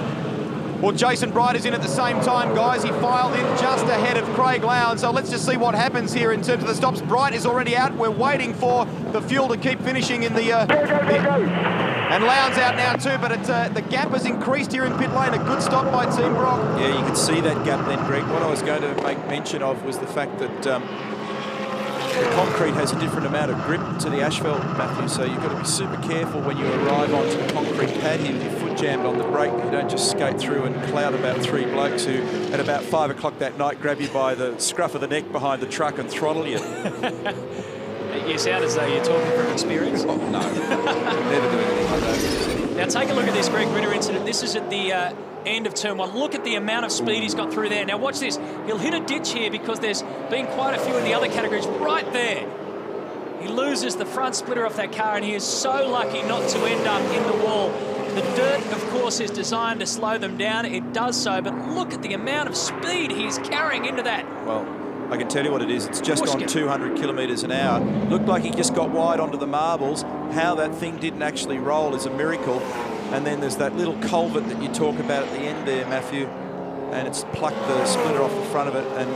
Well, Jason Bright is in at the same time, guys. He filed in just ahead of Craig Lowndes. So let's just see what happens here in terms of the stops. Bright is already out. We're waiting for the fuel to keep finishing in the... And Lowndes out now too, but the gap has increased here in pit lane. A good stop by Team Brock. Yeah, you can see that gap then, Greg. What I was going to make mention of was the fact that the concrete has a different amount of grip to the asphalt, Matthew, so you've got to be super careful when you arrive onto the concrete pad here with your foot jammed on the brake. You don't just skate through and cloud about 3 blokes who, at about 5 o'clock that night, grab you by the scruff of the neck behind the truck and throttle you. You sound as though you're talking from experience. Oh, no. Never do anything like that. Now take a look at this Greg Ritter incident. This is at the end of turn 1. Look at the amount of speed he's got through there. Now watch this. He'll hit a ditch here because there's been quite a few in the other categories right there. He loses the front splitter off that car, and he is so lucky not to end up in the wall. The dirt, of course, is designed to slow them down. It does so, but look at the amount of speed he's carrying into that. Well, I can tell you what it is. It's just on 200 kilometres an hour. Looked like he just got wide onto the marbles. How that thing didn't actually roll is a miracle. And then there's that little culvert that you talk about at the end there, Matthew, and it's plucked the splitter off the front of it. And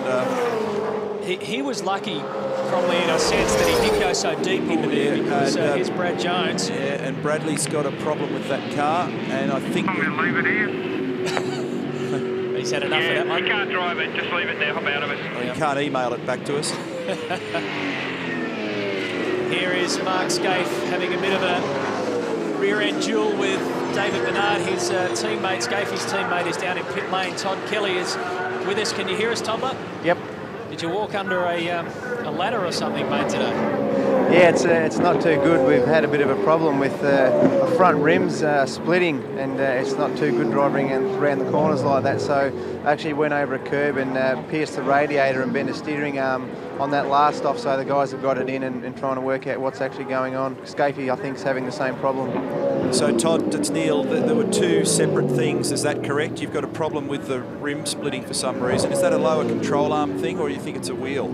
he was lucky, probably in a sense, that he didn't go so deep into there, because here's Brad Jones. Yeah, and Bradley's got a problem with that car, and I think... I'm going to leave it here. He's had enough of that one. You can't drive it, just leave it there, I'm out of it. Well, you can't email it back to us. Here is Mark Skaife having a bit of a rear-end duel with David Bernard, his teammate. Skaife's teammate is down in pit lane. Todd Kelly is with us. Can you hear us, Toddler? Yep. Did you walk under a ladder or something, mate, today? Yeah, it's not too good. We've had a bit of a problem with the front rims splitting, and it's not too good driving around the corners like that. So I actually went over a curb and pierced the radiator and bent a steering arm on that last off. So the guys have got it in and trying to work out what's actually going on. Skaife, I think, is having the same problem. So Todd, it's Neil. There were 2 separate things. Is that correct? You've got a problem with the rim splitting for some reason. Is that a lower control arm thing, or do you think it's a wheel?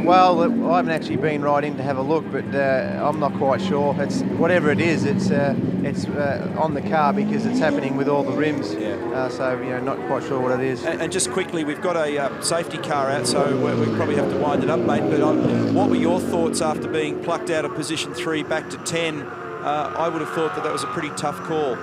Well, I haven't actually been right in to have a look, but I'm not quite sure. It's whatever it is. It's on the car because it's happening with all the rims. Yeah. So not quite sure what it is. And just quickly, we've got a safety car out, so we probably have to wind it up, mate. But what were your thoughts after being plucked out of position 3 back to 10? I would have thought that was a pretty tough call.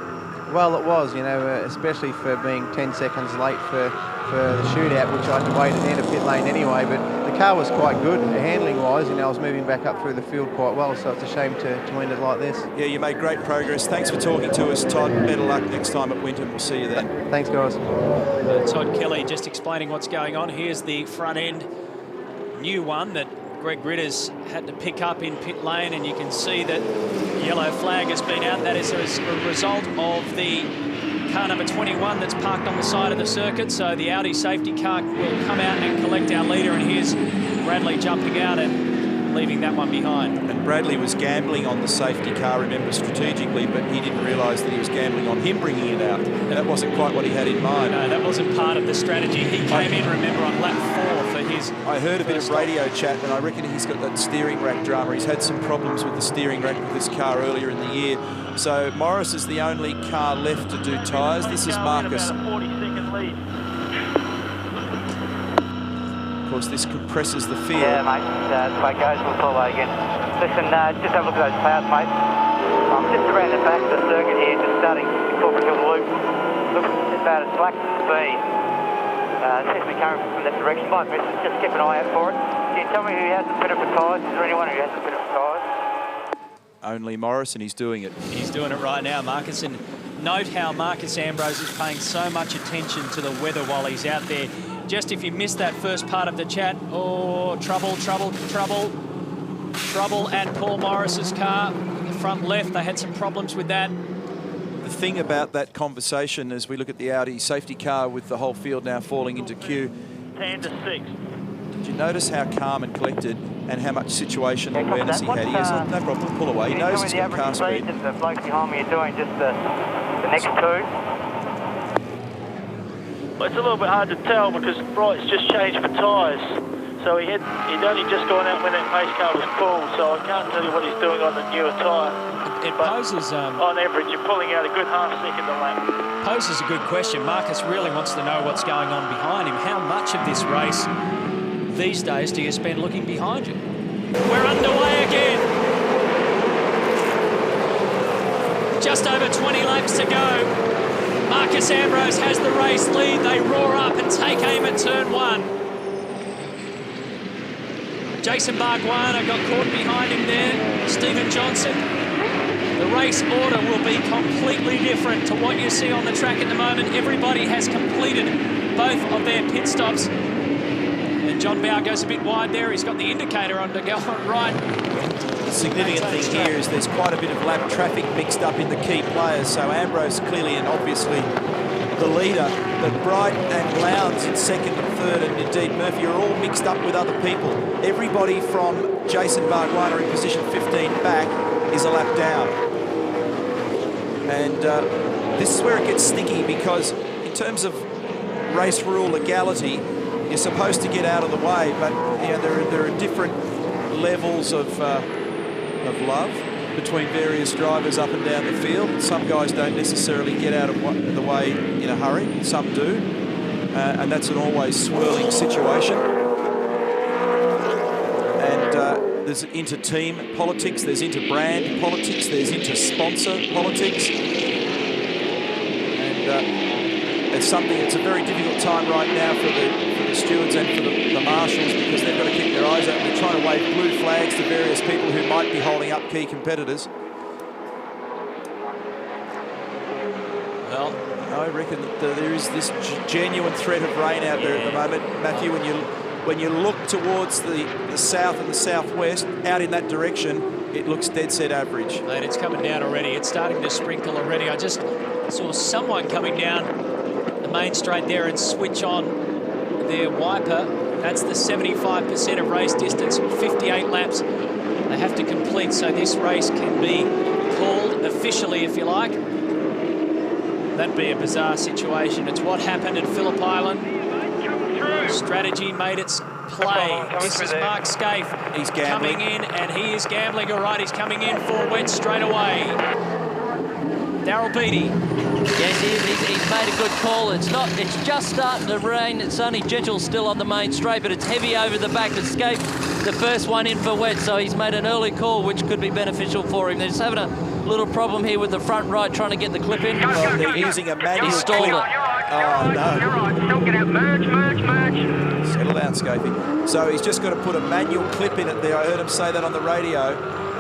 Well, it was, especially for being 10 seconds late for the shootout, which I had to wait at the end of pit lane anyway. But the car was quite good handling-wise. I was moving back up through the field quite well, so it's a shame to end it like this. Yeah, you made great progress. Thanks for talking to us, Todd. Better luck next time at Winton. We'll see you then. Thanks, guys. Todd Kelly just explaining what's going on. Here's the front end new one that Greg Ritter's had to pick up in pit lane, and you can see that yellow flag has been out. That is as a result of the car number 21 that's parked on the side of the circuit. So the Audi safety car will come out and collect our leader, and here's Bradley jumping out and leaving that one behind. And Bradley was gambling on the safety car, remember, strategically, but he didn't realise that he was gambling on him bringing it out. That wasn't quite what he had in mind. No, that wasn't part of the strategy. He came in, remember, on lap 4 for his... I heard a bit of radio chat, and I reckon he's got that steering rack drama. He's had some problems with the steering rack with this car earlier in the year. So Morris is the only car left to do tyres. This is Marcus. About a 40-second lead. Of course, this compresses the field. Yeah, mate, that's the way it goes. We'll follow again. Listen, just have a look at those clouds, mate. I'm just around the back of the circuit here, just starting the corporate hill loop. Looks about as black as it can be. Seems to be coming from that direction. Like this, just keep an eye out for it. Can you tell me who hasn't put up for tyres? Is there anyone who hasn't put up for tyres? Only Morris, and he's doing it. He's doing it right now, Marcus. And note how Marcus Ambrose is paying so much attention to the weather while he's out there. Just if you missed that first part of the chat, oh, trouble at Paul Morris's car. The front left, they had some problems with that. The thing about that conversation as we look at the Audi safety car with the whole field now falling into queue. 10 to 6. Did you notice how calm and collected and how much situational awareness he had? He has no problem, pull away. He knows he's got car speed. The bloke behind me are doing just the next 2. Well, it's a little bit hard to tell because Bright's just changed for tyres. So he'd only just gone out when that pace car was pulled, so I can't tell you what he's doing on the newer tyre. it poses... on average, you're pulling out a good half-second a lap. Poses a good question. Marcus really wants to know what's going on behind him. How much of this race these days do you spend looking behind you? We're underway again. Just over 20 laps to go. Marcus Ambrose has the race lead. They roar up and take aim at turn 1. Jason Bargwanna got caught behind him there. Stephen Johnson. The race order will be completely different to what you see on the track at the moment. Everybody has completed both of their pit stops. And John Bowe goes a bit wide there. He's got the indicator on to go on right. The significant thing here is there's quite a bit of lap traffic mixed up in the key players. So Ambrose clearly and obviously the leader, but Bright and Lowndes in second and third, and indeed Murphy are all mixed up with other people. Everybody from Jason Bargwanna in position 15 back is a lap down. And this is where it gets sticky, because in terms of race rule legality, you're supposed to get out of the way, but you know, there are different levels of love between various drivers up and down the field. Some guys don't necessarily get out of the way in a hurry, some do, and that's an always swirling situation. And there's inter-team politics, there's inter-brand politics, there's inter-sponsor politics, and it's something. It's a very difficult time right now for the stewards and for the marshals, because they've got to keep their eyes open. They're trying to wave blue flags to various people who might be holding up key competitors. Well, I reckon that there is this genuine threat of rain out there at the moment, Matthew. When you look towards the south and the southwest, out in that direction, it looks dead set average. And it's coming down already. It's starting to sprinkle already. I just saw someone coming down the main straight there and switch on their wiper. That's the 75% of race distance, 58 laps they have to complete, so this race can be called officially, if you like. That'd be a bizarre situation. It's what happened at Phillip Island. Strategy made its play. This is Mark Skaife. He's gambling. Coming in, and he is gambling. All right, he's coming in for wet straight away. Darryl Beattie. Yes, he's made a good call. It's just starting to rain. It's only gentle still on the main straight, but it's heavy over the back. But Skaife, the first one in for wet, so he's made an early call, which could be beneficial for him. They're just having a little problem here with the front right, trying to get the clip in. Oh, they're using a manual stalled clip. it. Oh, no. You're right. Don't get out. Merge. Settle down, Skaife. So he's just got to put a manual clip in it there. I heard him say that on the radio.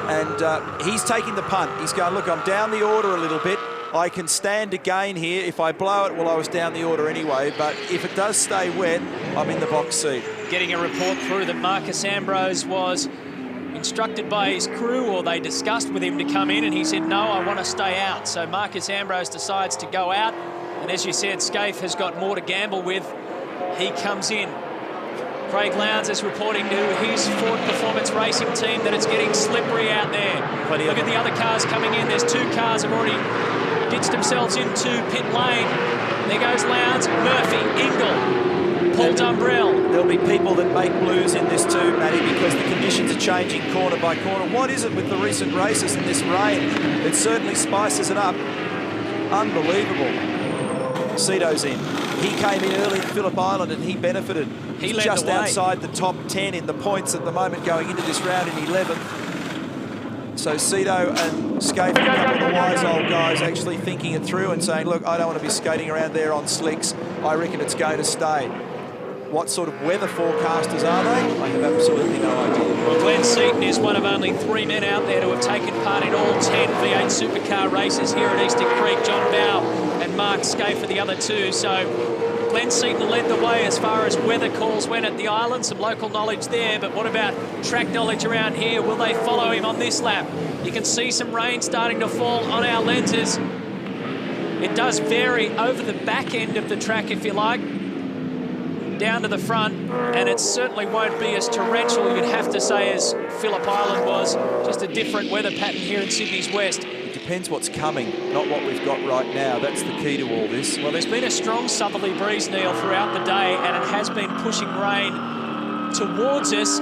And he's taking the punt. He's going, look, I'm down the order a little bit. I can stand to gain here. If I blow it, well, I was down the order anyway. But if it does stay wet, I'm in the box seat. Getting a report through that Marcus Ambrose was instructed by his crew, or they discussed with him to come in, and he said, no, I want to stay out. So Marcus Ambrose decides to go out. And as you said, Skaife has got more to gamble with. He comes in. Craig Lowndes is reporting to his Ford Performance Racing team that it's getting slippery out there. Look at the other cars coming in. There's two cars have already ditched themselves into pit lane. There goes Lowndes, Murphy, Ingall, Paul Dumbrell. There'll be people that make blues in this too, Matty, because the conditions are changing corner by corner. What is it with the recent races and this rain? It certainly spices it up. Unbelievable. Cito's in. He came in early at Phillip Island and he benefited. He's just outside the top 10 in the points at the moment going into this round in 11th. So Cito and Skaife, a couple of the wise old guys, actually thinking it through and saying, look, I don't want to be skating around there on slicks. I reckon it's going to stay. What sort of weather forecasters are they? I have absolutely no idea. Well, Glenn Seaton is one of only 3 men out there to have taken part in all 10 V8 supercar races here at Eastern Creek. John Bowe and Mark Skaife are the other two. So Glenn Seaton led the way as far as weather calls went at the island. Some local knowledge there, but what about track knowledge around here? Will they follow him on this lap? You can see some rain starting to fall on our lenses. It does vary over the back end of the track, if you like, down to the front, and it certainly won't be as torrential, you'd have to say, as Phillip Island was. Just a different weather pattern here in Sydney's west. It depends what's coming, not what we've got right now. That's the key to all this. Well, there's been a strong southerly breeze, Neil, throughout the day, and it has been pushing rain towards us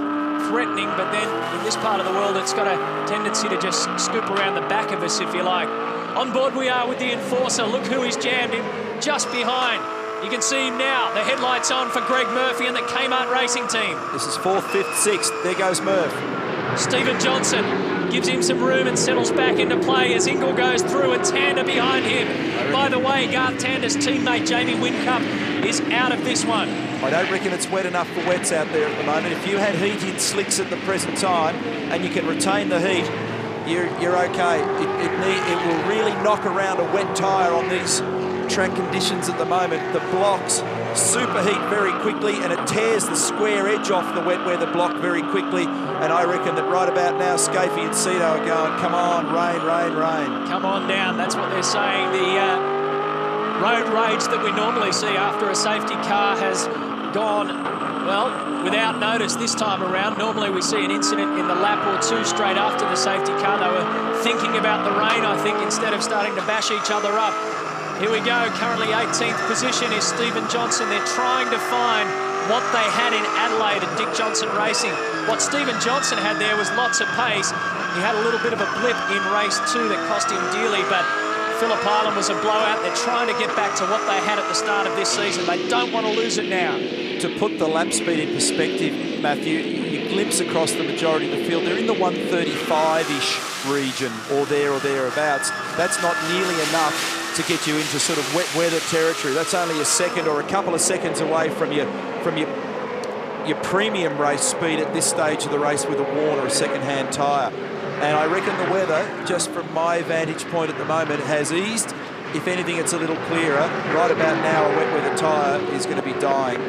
threatening, but then in this part of the world, it's got a tendency to just scoop around the back of us, if you like. On board we are with the Enforcer. Look who he's jammed in just behind. You can see him now. The headlights on for Greg Murphy and the Kmart Racing Team. This is 4th, 5th, 6th. There goes Murph. Stephen Johnson gives him some room and settles back into play as Ingall goes through and Tander behind him. By the way, Garth Tander's teammate Jamie Whincup is out of this one. I don't reckon it's wet enough for wets out there at the moment. If you had heat in slicks at the present time and you can retain the heat, you're okay. It will really knock around a wet tyre on these track conditions at the moment. The blocks superheat very quickly and it tears the square edge off the wet weather block very quickly. And I reckon that right about now, Skaife and Cito are going, come on, rain, rain, rain. Come on down, that's what they're saying. The road rage that we normally see after a safety car has gone, well, without notice this time around. Normally we see an incident in the lap or two straight after the safety car. They were thinking about the rain, I think, instead of starting to bash each other up. Here we go, currently 18th position is Stephen Johnson. They're trying to find what they had in Adelaide at Dick Johnson Racing. What Stephen Johnson had there was lots of pace. He had a little bit of a blip in race 2 that cost him dearly, but Phillip Island was a blowout. They're trying to get back to what they had at the start of this season. They don't want to lose it now. To put the lap speed in perspective, Matthew, you glimpse across the majority of the field. They're in the 135-ish region or thereabouts. That's not nearly enough to get you into sort of wet weather territory. That's only a second or a couple of seconds away from your premium race speed at this stage of the race with a worn or a second-hand tyre. And I reckon the weather, just from my vantage point at the moment, has eased. If anything, it's a little clearer. Right about now, a wet weather tyre is going to be dying.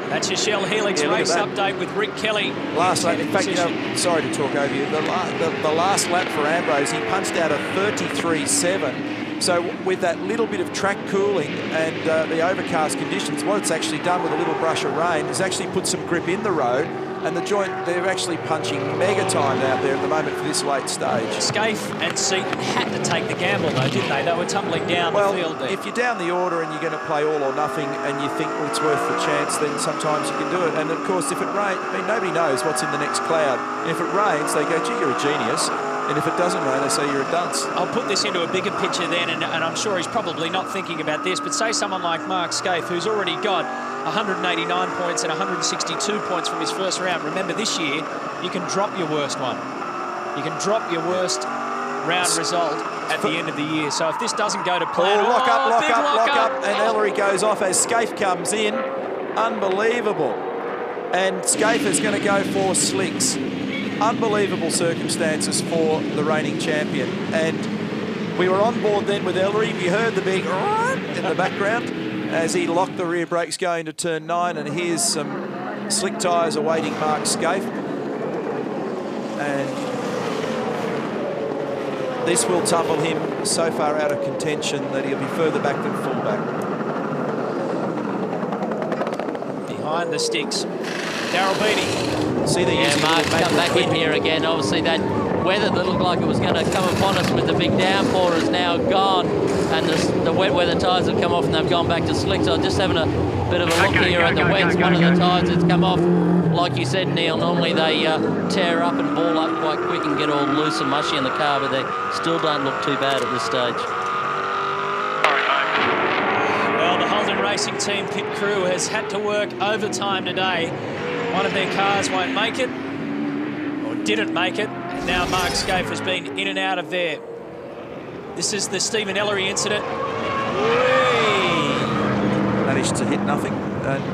That's your Shell Helix race update with Rick Kelly. Last lap, in fact, you know, sorry to talk over you. The last lap for Ambrose, he punched out a 33.7. So with that little bit of track cooling and the overcast conditions, what it's actually done with a little brush of rain is actually put some grip in the road, and the joint, they're actually punching mega time out there at the moment for this late stage. Skaife and Seaton had to take the gamble though, didn't they? They were tumbling down the field there. If you're down the order and you're going to play all or nothing and you think, well, it's worth the chance, then sometimes you can do it. And of course, if it rains, I mean, nobody knows what's in the next cloud. And if it rains, they go, gee, you're a genius. And if it doesn't rain, they say you're a dunce. I'll put this into a bigger picture then, and I'm sure he's probably not thinking about this, but say someone like Mark Skaife, who's already got 189 points and 162 points from his first round. Remember, this year, you can drop your worst one. You can drop your worst round result at the end of the year. So if this doesn't go to plan... lock up, and Ellery goes off as Skaife comes in. Unbelievable. And Skaife is going to go for slicks. Unbelievable circumstances for the reigning champion. And we were on board then with Ellery. We heard the big in the background as he locked the rear brakes going to turn 9. And here's some slick tyres awaiting Mark Skaife. And this will tumble him so far out of contention that he'll be further back than fullback. Behind the sticks, Darryl Beattie. See the Mark come back in here again. Obviously that weather that looked like it was going to come upon us with the big downpour is now gone, and the wet weather tyres have come off and they've gone back to slick. So just having a bit of a look here at the wets. One of the tyres that's come off, like you said, Neil, normally they tear up and ball up quite quick and get all loose and mushy in the car, but they still don't look too bad at this stage. Well, the Holden Racing Team pit crew has had to work overtime today. One of their cars won't make it, or didn't make it, and now Mark Skaife has been in and out of there. This is the Stephen Ellery incident. Whee! Managed to hit nothing, and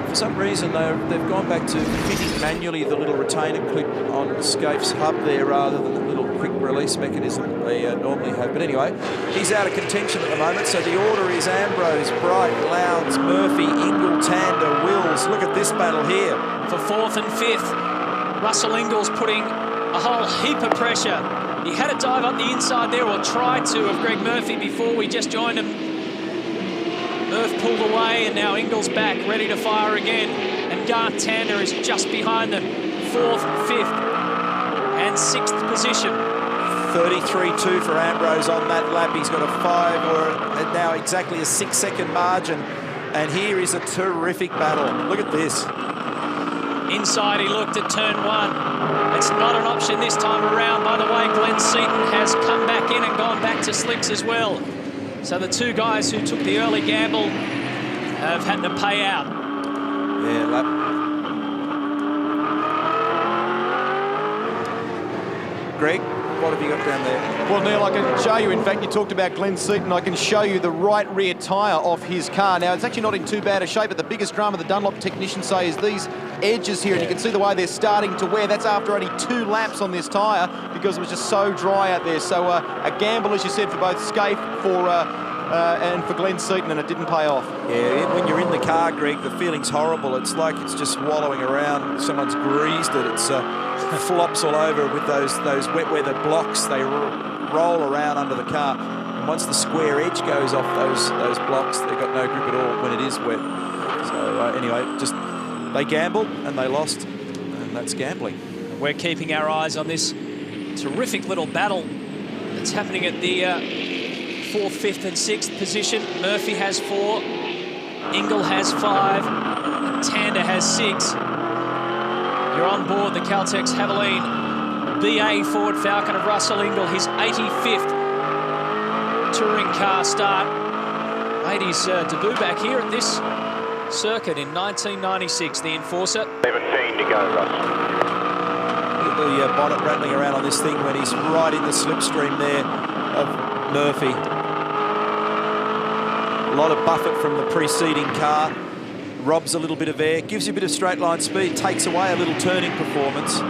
for some reason they've gone back to fitting manually the little retainer clip on Skaife's hub there rather than the little quick release mechanism that they normally have. But anyway, he's out of contention at the moment, so the order is Ambrose, Bright, Lowndes, Murphy, Ingall, Tander, Wills. Look at this battle here. For 4th and 5th, Russell Ingall's putting a whole heap of pressure. He had a dive up the inside there, or tried to, of Greg Murphy before we just joined him. Murph pulled away, and now Ingall's back, ready to fire again. And Garth Tander is just behind them. 4th, 5th, and 6th position. 33.2 for Ambrose on that lap. He's got a 5 or now exactly a 6-second margin. And here is a terrific battle. Look at this. Inside he looked at turn 1. It's not an option this time around. By the way, Glenn Seaton has come back in and gone back to slicks as well. So the two guys who took the early gamble have had to pay out. Yeah, Greg, what have you got down there? Well, Neil, I can show you, in fact, you talked about Glenn Seaton, I can show you the right rear tyre of his car. Now, it's actually not in too bad a shape, but the biggest drama the Dunlop technicians say is these edges here, and you can see the way they're starting to wear. That's after only 2 laps on this tyre because it was just so dry out there. So a gamble, as you said, for both Skaife and for Glenn Seaton, and it didn't pay off. Yeah, when you're in the car, Greg, the feeling's horrible. It's like it's just wallowing around. Someone's greased it. It's flops all over with those wet weather blocks. They roll around under the car. And once the square edge goes off those blocks, they've got no grip at all when it is wet. So anyway, just they gambled and they lost, and that's gambling. We're keeping our eyes on this terrific little battle that's happening at the 4th, 5th and 6th position. Murphy has 4, Ingall has 5, and Tander has 6. You're on board the Caltex Haviline BA Ford Falcon of Russell Ingall, his 85th touring car start. Made his debut back here at this circuit in 1996, the Enforcer. 17 to go, Russell. The bonnet rattling around on this thing when he's right in the slipstream there of Murphy. A lot of buffet from the preceding car. Robs a little bit of air, gives you a bit of straight line speed, takes away a little turning performance.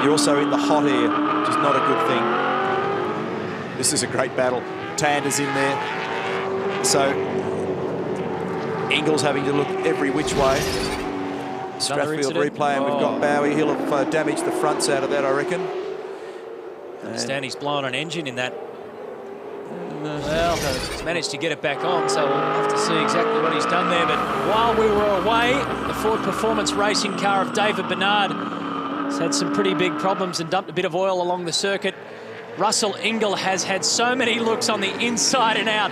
You're also in the hot air, which is not a good thing. This is a great battle. Tander's in there. So Ingall's having to look every which way. Strathfield replay, and we've got Bowie. He'll have damaged the fronts out of that, I reckon. Stanley's blown an engine in that. Well, he's managed to get it back on, so we'll have to see exactly what he's done there. But while we were away, the Ford Performance racing car of David Bernard has had some pretty big problems and dumped a bit of oil along the circuit. Russell Ingall has had so many looks on the inside and out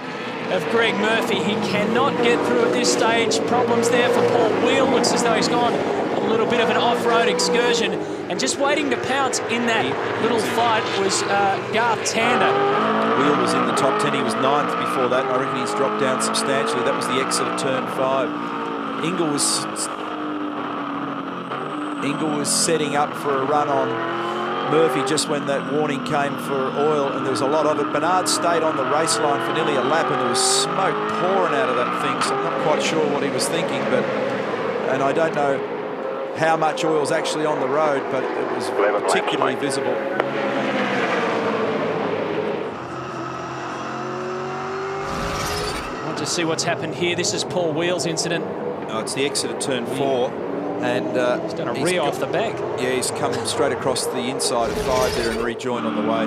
of Greg Murphy. He cannot get through at this stage. Problems there for Paul Wheel. Looks as though he's gone a little bit of an off-road excursion. And just waiting to pounce in that little fight was Garth Tander. Wheel was in the top 10. He was 9th before that. I reckon he's dropped down substantially. That was the exit of turn 5. Ingall was setting up for a run on Murphy just when that warning came for oil, and there was a lot of it. Bernard stayed on the race line for nearly a lap, and there was smoke pouring out of that thing, so I'm not quite sure what he was thinking, and I don't know how much oil's actually on the road, but it was particularly visible. I want to see what's happened here. This is Paul Wheel's incident. Oh, it's the exit of turn 4. And he's done a rear off the back. Yeah, he's come straight across the inside of 5 there and rejoined on the way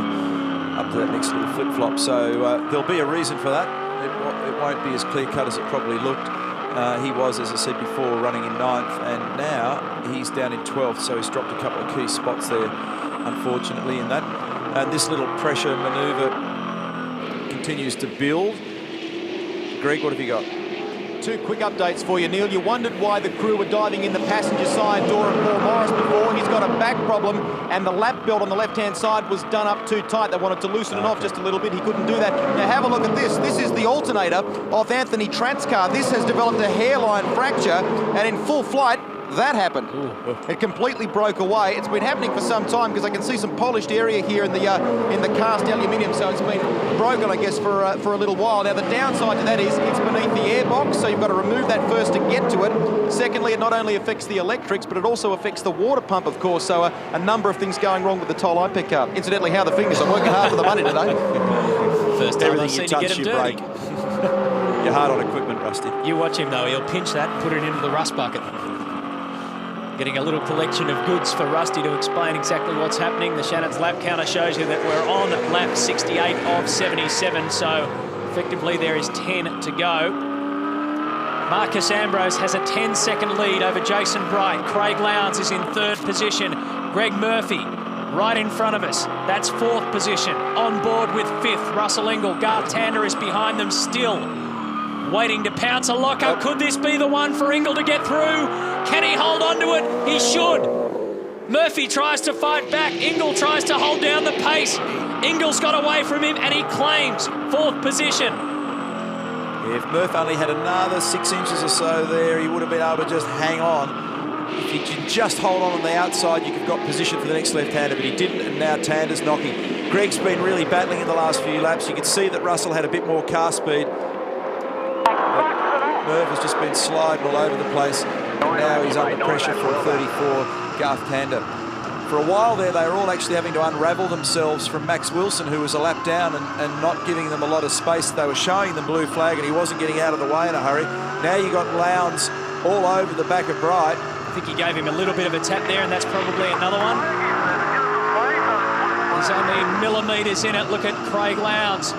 up to that next little flip-flop. So there'll be a reason for that. It won't be as clear-cut as it probably looked. He was, as I said before, running in 9th, and now he's down in 12th, so he's dropped a couple of key spots there, unfortunately, in that. And this little pressure manoeuvre continues to build. Greg, what have you got? 2 quick updates for you, Neil. You wondered why the crew were diving in the passenger side door of Paul Morris before. He's got a back problem, and the lap belt on the left-hand side was done up too tight. They wanted to loosen it off just a little bit. He couldn't do that. Now have a look at this. This is the alternator of Anthony Tratt's car. This has developed a hairline fracture, and in full flight, that happened. It completely broke away. It's been happening for some time because I can see some polished area here in the cast aluminium, so it's been broken, I guess, for a little while. Now the downside to that is it's beneath the airbox, so you've got to remove that first to get to it. Secondly, it not only affects the electrics, but it also affects the water pump, of course. So a number of things going wrong with the Toll I pick up. Incidentally, how are the fingers? I'm working hard for the money today. First time Everything I've seen you touch, get him you dirty. break. You're hard on equipment, Rusty. You watch him though. He'll pinch that and put it into the rust bucket. Getting a little collection of goods for Rusty to explain exactly what's happening. The Shannon's lap counter shows you that we're on lap 68 of 77, so effectively there is 10 to go. Marcus Ambrose has a 10-second lead over Jason Bright. Craig Lowndes is in 3rd position. Greg Murphy right in front of us. That's 4th position. On board with 5th, Russell Ingall. Garth Tander is behind them still. waiting to pounce a lockup. Could this be the one for Ingall to get through? Can he hold on to it? He should. Murphy tries to fight back. Ingall tries to hold down the pace. Ingall's got away from him and he claims 4th position. Yeah, if Murph only had another 6 inches or so there, he would have been able to just hang on. If he could just hold on the outside, you could have got position for the next left-hander, but he didn't, and now Tander's knocking. Greg's been really battling in the last few laps. You could see that Russell had a bit more car speed. Murph has just been sliding all over the place. And now he's under pressure from 34, Garth Tander. For a while there, they were all actually having to unravel themselves from Max Wilson, who was a lap down and not giving them a lot of space. They were showing them blue flag, and he wasn't getting out of the way in a hurry. Now you got Lowndes all over the back of Bright. I think he gave him a little bit of a tap there, and that's probably another one. He's only millimetres in it. Look at Craig Lowndes.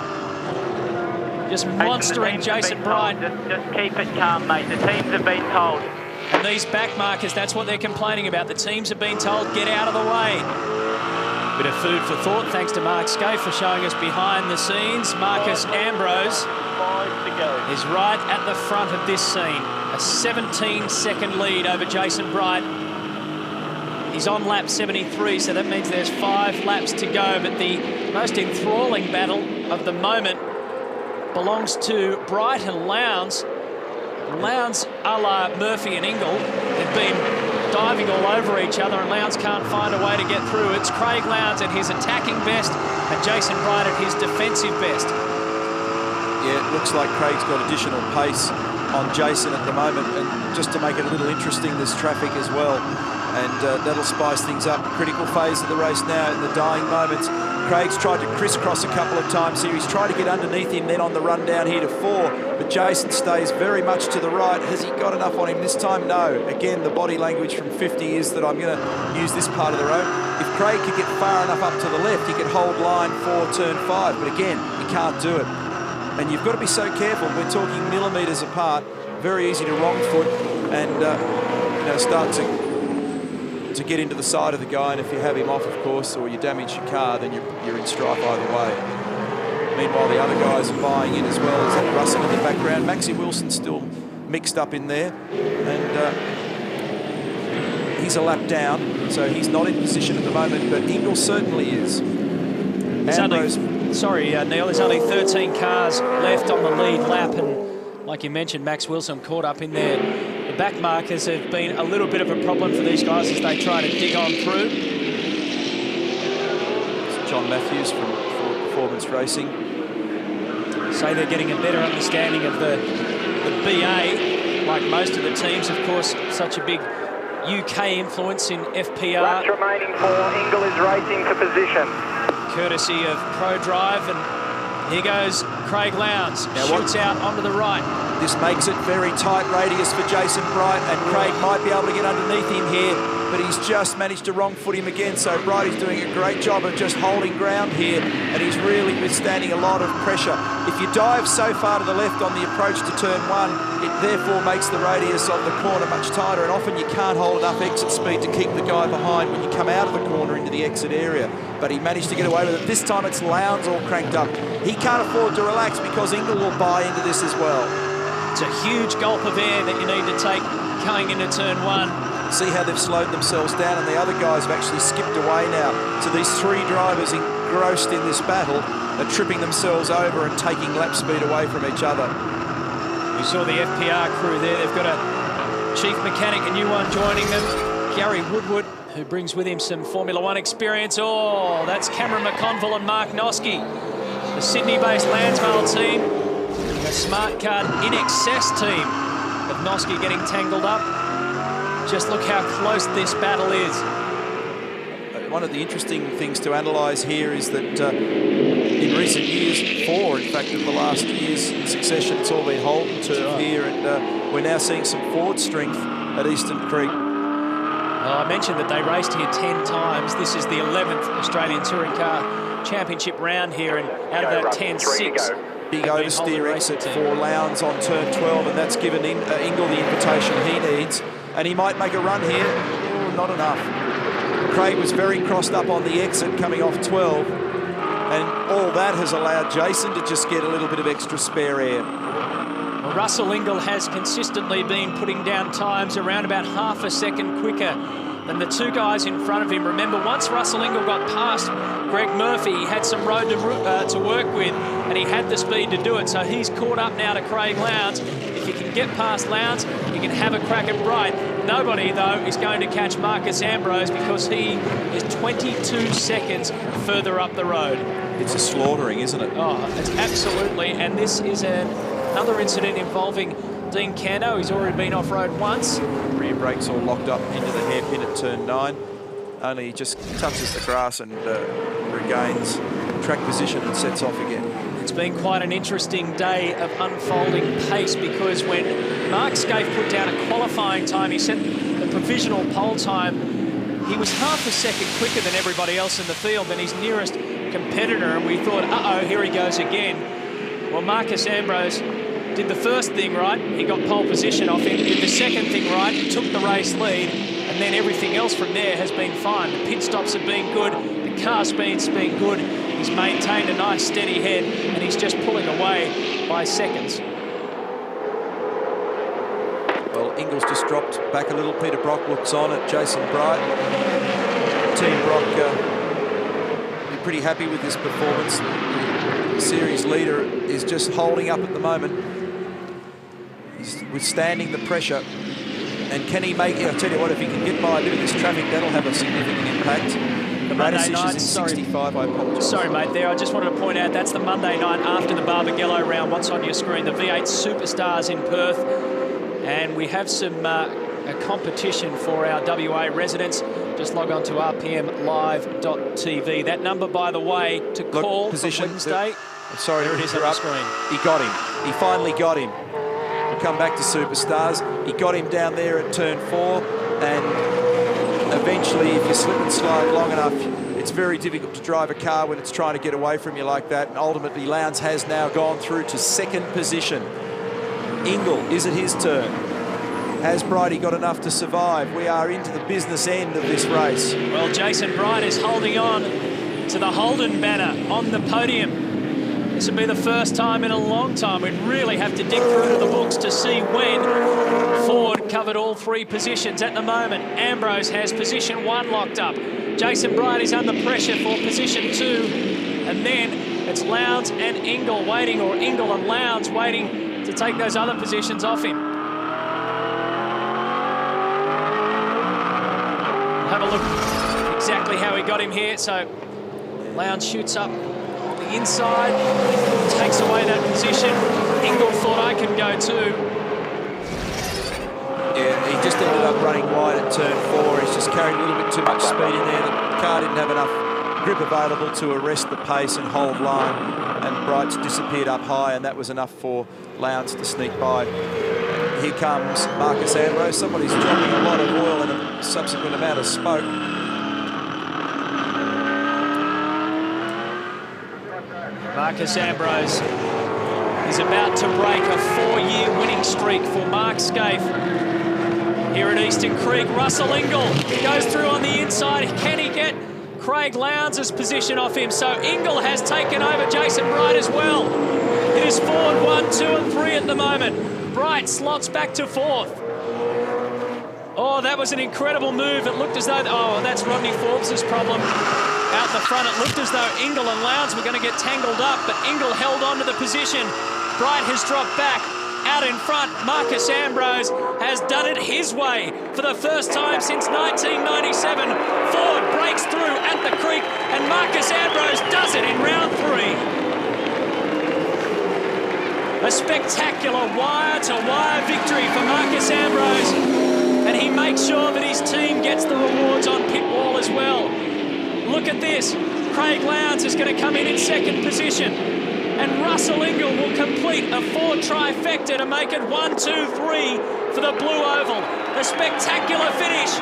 Just monstering Jason Bright. Just keep it calm, mate. The teams have been told. And these back markers, that's what they're complaining about. The teams have been told, get out of the way. Bit of food for thought, thanks to Mark Skaife for showing us behind the scenes. Marcus Ambrose is right at the front of this scene. A 17-second lead over Jason Bright. He's on lap 73, so that means there's 5 laps to go. But the most enthralling battle of the moment belongs to Bright and Lowndes. Lowndes, a la Murphy and Ingall, have been diving all over each other, and Lowndes can't find a way to get through. It's Craig Lowndes at his attacking best and Jason Bright at his defensive best. Yeah, it looks like Craig's got additional pace on Jason at the moment, and just to make it a little interesting, there's traffic as well, and that'll spice things up. Critical phase of the race now in the dying moments. Craig's tried to crisscross a couple of times here. He's tried to get underneath him then on the run down here to 4, but Jason stays very much to the right. Has he got enough on him this time? No. Again, the body language from 50 is that I'm going to use this part of the road. If Craig could get far enough up to the left, he could hold line 4, turn 5, but again, he can't do it. And you've got to be so careful. We're talking millimetres apart. Very easy to wrong foot and start to get into the side of the guy. And if you have him off, of course, or you damage your car, then you're in strife either way. Meanwhile, the other guys are buying in as well. Is that Russell in the background? Maxie Wilson's still mixed up in there, and he's a lap down, so he's not in position at the moment. But Ingall certainly is. Ambrose. Sorry, Neil, there's only 13 cars left on the lead lap, and like you mentioned, Max Wilson caught up in there. The back markers have been a little bit of a problem for these guys as they try to dig on through. It's John Matthews from Ford Performance Racing. Say they're getting a better understanding of the BA, like most of the teams, of course, such a big UK influence in FPR. Laps remaining for Ingall is racing for position. Courtesy of ProDrive, and here goes Craig Lowndes. Now shoots out onto the right. This makes it very tight radius for Jason Bright, and Craig might be able to get underneath him here, but he's just managed to wrong foot him again. So Bright is doing a great job of just holding ground here, and he's really withstanding a lot of pressure. If you dive so far to the left on the approach to turn 1, it therefore makes the radius of the corner much tighter, and often you can't hold enough exit speed to keep the guy behind when you come out of the corner into the exit area. But he managed to get away with it. This time it's Lowndes all cranked up. He can't afford to relax because Ingall will buy into this as well. It's a huge gulp of air that you need to take going into turn 1. See how they've slowed themselves down, and the other guys have actually skipped away now. So these 3 drivers engrossed in this battle are tripping themselves over and taking lap speed away from each other. We saw the FPR crew there. They've got a chief mechanic, a new one joining them, Gary Woodward, who brings with him some Formula 1 experience. Oh, that's Cameron McConville and Mark Noske, the Sydney-based Landsvale team, the Smart Card In Excess team of Noske getting tangled up. Just look how close this battle is. One of the interesting things to analyse here is that in recent years, 4 in fact of the last years in succession, it's all been Holden turf here, and we're now seeing some Ford strength at Eastern Creek. Well, I mentioned that they raced here 10 times. This is the 11th Australian Touring Car Championship round here, and out of that 10, 6. Big oversteer exit for Lowndes on turn 12, and that's given Ingall the invitation he needs. And he might make a run here. Oh, not enough. Craig was very crossed up on the exit coming off 12, and all that has allowed Jason to just get a little bit of extra spare air. Well, Russell Ingall has consistently been putting down times around about half a second quicker than the two guys in front of him. Remember, once Russell Ingall got past Greg Murphy, he had some road to work with, and he had the speed to do it. So he's caught up now to Craig Lowndes. If he can get past Lowndes, he can have a crack at Bright. Nobody, though, is going to catch Marcus Ambrose because he is 22 seconds further up the road. It's a slaughtering, isn't it? Oh, it's absolutely. And this is another incident involving Dean Cano. He's already been off-road once. Rear brakes all locked up into the hairpin at turn 9. Only he just touches the grass and regains track position and sets off again. It's been quite an interesting day of unfolding pace, because when Mark Skaife put down a qualifying time, he set the provisional pole time. He was half a second quicker than everybody else in the field, than his nearest competitor, and we thought, uh-oh, here he goes again. Well, Marcus Ambrose did the first thing right. He got pole position off him. Did the second thing right. He took the race lead, and then everything else from there has been fine. The pit stops have been good. The car speed's been good. He's maintained a nice steady head, and he's just pulling away by seconds. Well, Ingall's just dropped back a little. Peter Brock looks on at Jason Bright. Team Brock be pretty happy with this performance. The series leader is just holding up at the moment. He's withstanding the pressure. And can he make it? I'll tell you what, if he can get by a bit of this traffic, that'll have a significant impact. The Monday night, is in 65, I apologise. Sorry, mate, there. I just wanted to point out that's the Monday night after the Barbagallo round. What's on your screen? The V8 Superstars in Perth. And we have some a competition for our WA residents. Just log on to rpmlive.tv. That number, by the way, to call position, for Wednesday. Sorry, there it is on the screen. He got him. He finally got him. We'll come back to Superstars. He got him down there at turn 4, and eventually, if you slip and slide long enough, it's very difficult to drive a car when it's trying to get away from you like that. And ultimately, Lowndes has now gone through to second position. Ingall, is it his turn? Has Brighty got enough to survive? We are into the business end of this race. Well, Jason Bright is holding on to the Holden banner on the podium. This will be the first time in a long time. We'd really have to dig through the books to see when Ford covered all 3 positions. At the moment, Ambrose has position 1 locked up. Jason Bright is under pressure for position 2. And then it's Lowndes and Ingall waiting, or Ingall and Lowndes waiting to take those other positions off him. Have a look exactly how he got him here. So Lowndes shoots up the inside, takes away that position. Ingall thought, I can go too. Yeah, he just ended up running wide at turn 4. He's just carried a little bit too much speed in there. The car didn't have enough grip available to arrest the pace and hold line, and Bright's disappeared up high, and that was enough for Lowndes to sneak by. Here comes Marcus Ambrose, someone who's dropping a lot of oil and a subsequent amount of smoke. Marcus Ambrose is about to break a 4-year winning streak for Mark Skaife. Here at Eastern Creek, Russell Ingall goes through on the inside. Can he get Craig Lowndes' position off him? So Ingall has taken over Jason Bright as well. It is Ford 1, 2 and 3 at the moment. Bright slots back to 4th. Oh, that was an incredible move. It looked as though, oh, that's Rodney Forbes' problem. Out the front, it looked as though Ingall and Lowndes were going to get tangled up, but Ingall held on to the position. Bright has dropped back. Out in front, Marcus Ambrose has done it his way for the first time since 1997. Ford breaks through at the creek, and Marcus Ambrose does it in round 3. A spectacular wire-to-wire victory for Marcus Ambrose, and he makes sure that his team gets the rewards on pit wall as well. Look at this. Craig Lowndes is going to come in second position, and Russell Ingall will complete a Ford trifecta to make it 1, 2, 3 for the Blue Oval. A spectacular finish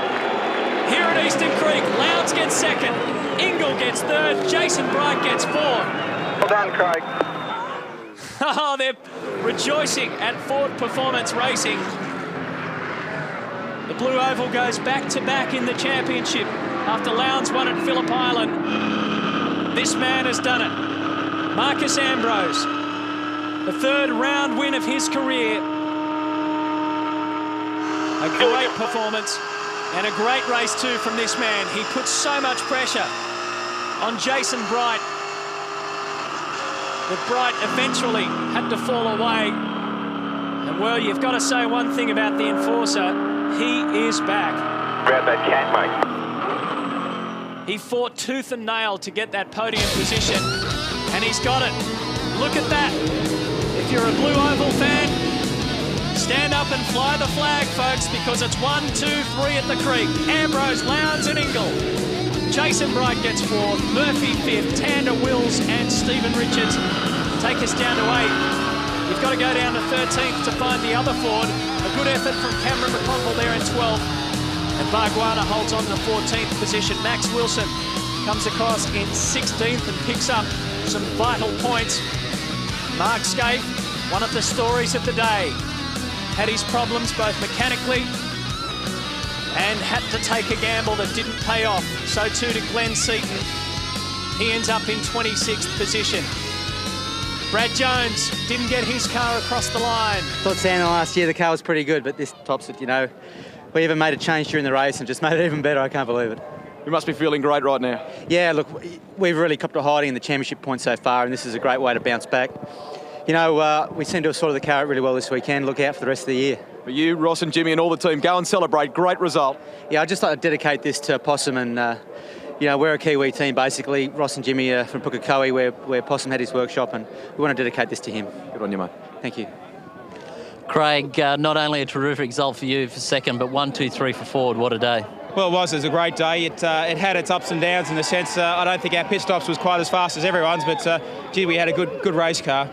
here at Eastern Creek. Lowndes gets second, Ingall gets third, Jason Bright gets 4th. Well done, Craig. Oh, they're rejoicing at Ford Performance Racing. The Blue Oval goes back-to-back in the championship after Lowndes won at Phillip Island. This man has done it. Marcus Ambrose The third round win of his career. A great performance and a great race too from this man. He put so much pressure on Jason Bright that Bright eventually had to fall away. And well, you've got to say one thing about the Enforcer. He is back. Grab that cat, mate. He fought tooth and nail to get that podium position, and he's got it. Look at that. If you're a Blue Oval fan, stand up and fly the flag, folks, because it's 1, 2, 3 at the creek. Ambrose, Lowndes and Ingall. Jason Bright gets 4th, Murphy 5th, Tander, Wills and Stephen Richards take us down to 8th. You've got to go down to 13th to find the other Ford. A good effort from Cameron McConville there in 12th. And Barguana holds on to the 14th position. Max Wilson comes across in 16th and picks up some vital points. Mark Skaife, one of the stories of the day, had his problems both mechanically and had to take a gamble that didn't pay off. So too to Glenn Seaton. He ends up in 26th position. Brad Jones didn't get his car across the line. Thought Santa last year the car was pretty good, but this tops it, you know. We even made a change during the race and just made it even better. I can't believe it. You must be feeling great right now. Yeah, look, we've really copped a hiding in the championship points so far, and this is a great way to bounce back. You know, we seem to have sorted the car out really well this weekend. Look out for the rest of the year. For you, Ross and Jimmy and all the team, go and celebrate. Great result. Yeah, I'd just like to dedicate this to Possum and, you know, we're a Kiwi team basically. Ross and Jimmy are from Pukekohe where Possum had his workshop, and we want to dedicate this to him. Good on you, mate. Thank you. Craig, not only a terrific result for you for second, but 1, 2, 3 for Ford. What a day. Well, it was a great day. It had its ups and downs in the sense I don't think our pit stops was quite as fast as everyone's, but gee, we had a good race car.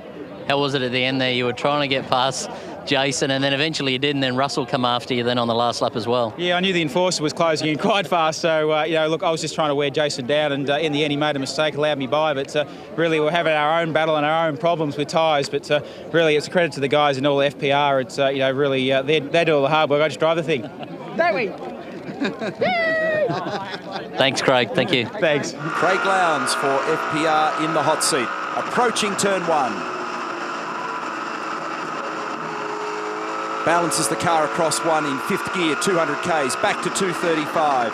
How was it at the end there? You were trying to get past Jason, and then eventually you did, and then Russell come after you then on the last lap as well. Yeah, I knew the Enforcer was closing in quite fast, so, you know, look, I was just trying to wear Jason down, and in the end he made a mistake, allowed me by, but really we're having our own battle and our own problems with tyres, but really it's a credit to the guys in all the FPR. It's, you know, really, they do all the hard work. I just drive the thing. Don't we? Thanks, Craig. Thank you. Thanks. Craig Lowndes for FPR in the hot seat, approaching turn 1. Balances the car across 1 in 5th gear, 200 Ks, back to 235.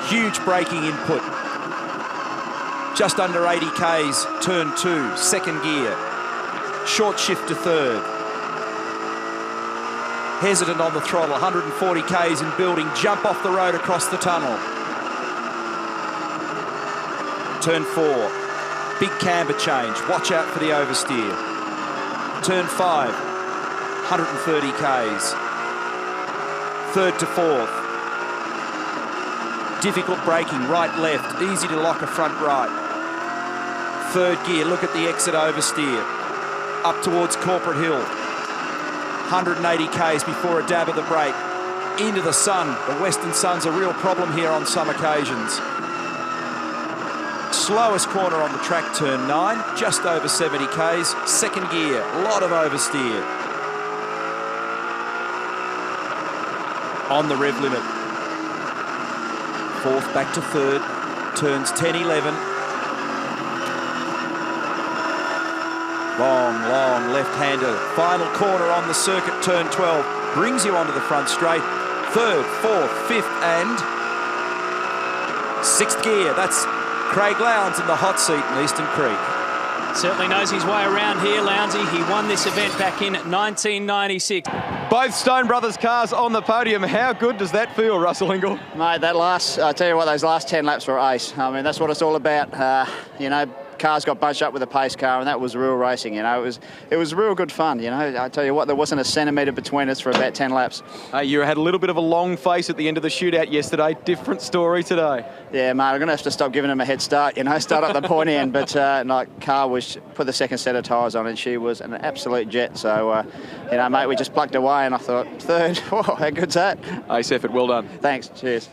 Huge braking input. Just under 80 Ks, turn 2, 2nd gear. Short shift to 3rd. Hesitant on the throttle, 140 Ks in building, jump off the road across the tunnel. Turn 4, big camber change, watch out for the oversteer. Turn 5, 130 Ks. 3rd to 4th. Difficult braking, right, left, easy to lock a front right. 3rd gear, look at the exit oversteer. Up towards Corporate Hill. 180 Ks before a dab of the brake. Into the sun. The Western sun's a real problem here on some occasions. Slowest corner on the track, turn 9, just over 70 Ks. 2nd gear, a lot of oversteer. On the rev limit. 4th back to 3rd, turns 10, 11. Long left-hander. Final corner on the circuit, turn 12. Brings you onto the front straight. 3rd, 4th, 5th and 6th gear. That's Craig Lowndes in the hot seat in Eastern Creek. Certainly knows his way around here, Lowndesy. He won this event back in 1996. Both Stone Brothers cars on the podium. How good does that feel, Russell Ingall? Mate, I tell you what, those last 10 laps were ace. I mean, that's what it's all about. You know, cars got bunched up with a pace car, and that was real racing. You know, it was real good fun. You know, I tell you what, there wasn't a centimetre between us for about 10 laps. You had a little bit of a long face at the end of the shootout yesterday. Different story today. Yeah, mate, I'm going to have to stop giving him a head start. You know, start up the pointy end. But car was put the 2nd set of tyres on, and she was an absolute jet. So, you know, mate, we just plucked away, and I thought 3rd. Oh, how good's that? Ace effort. Well done. Thanks. Cheers.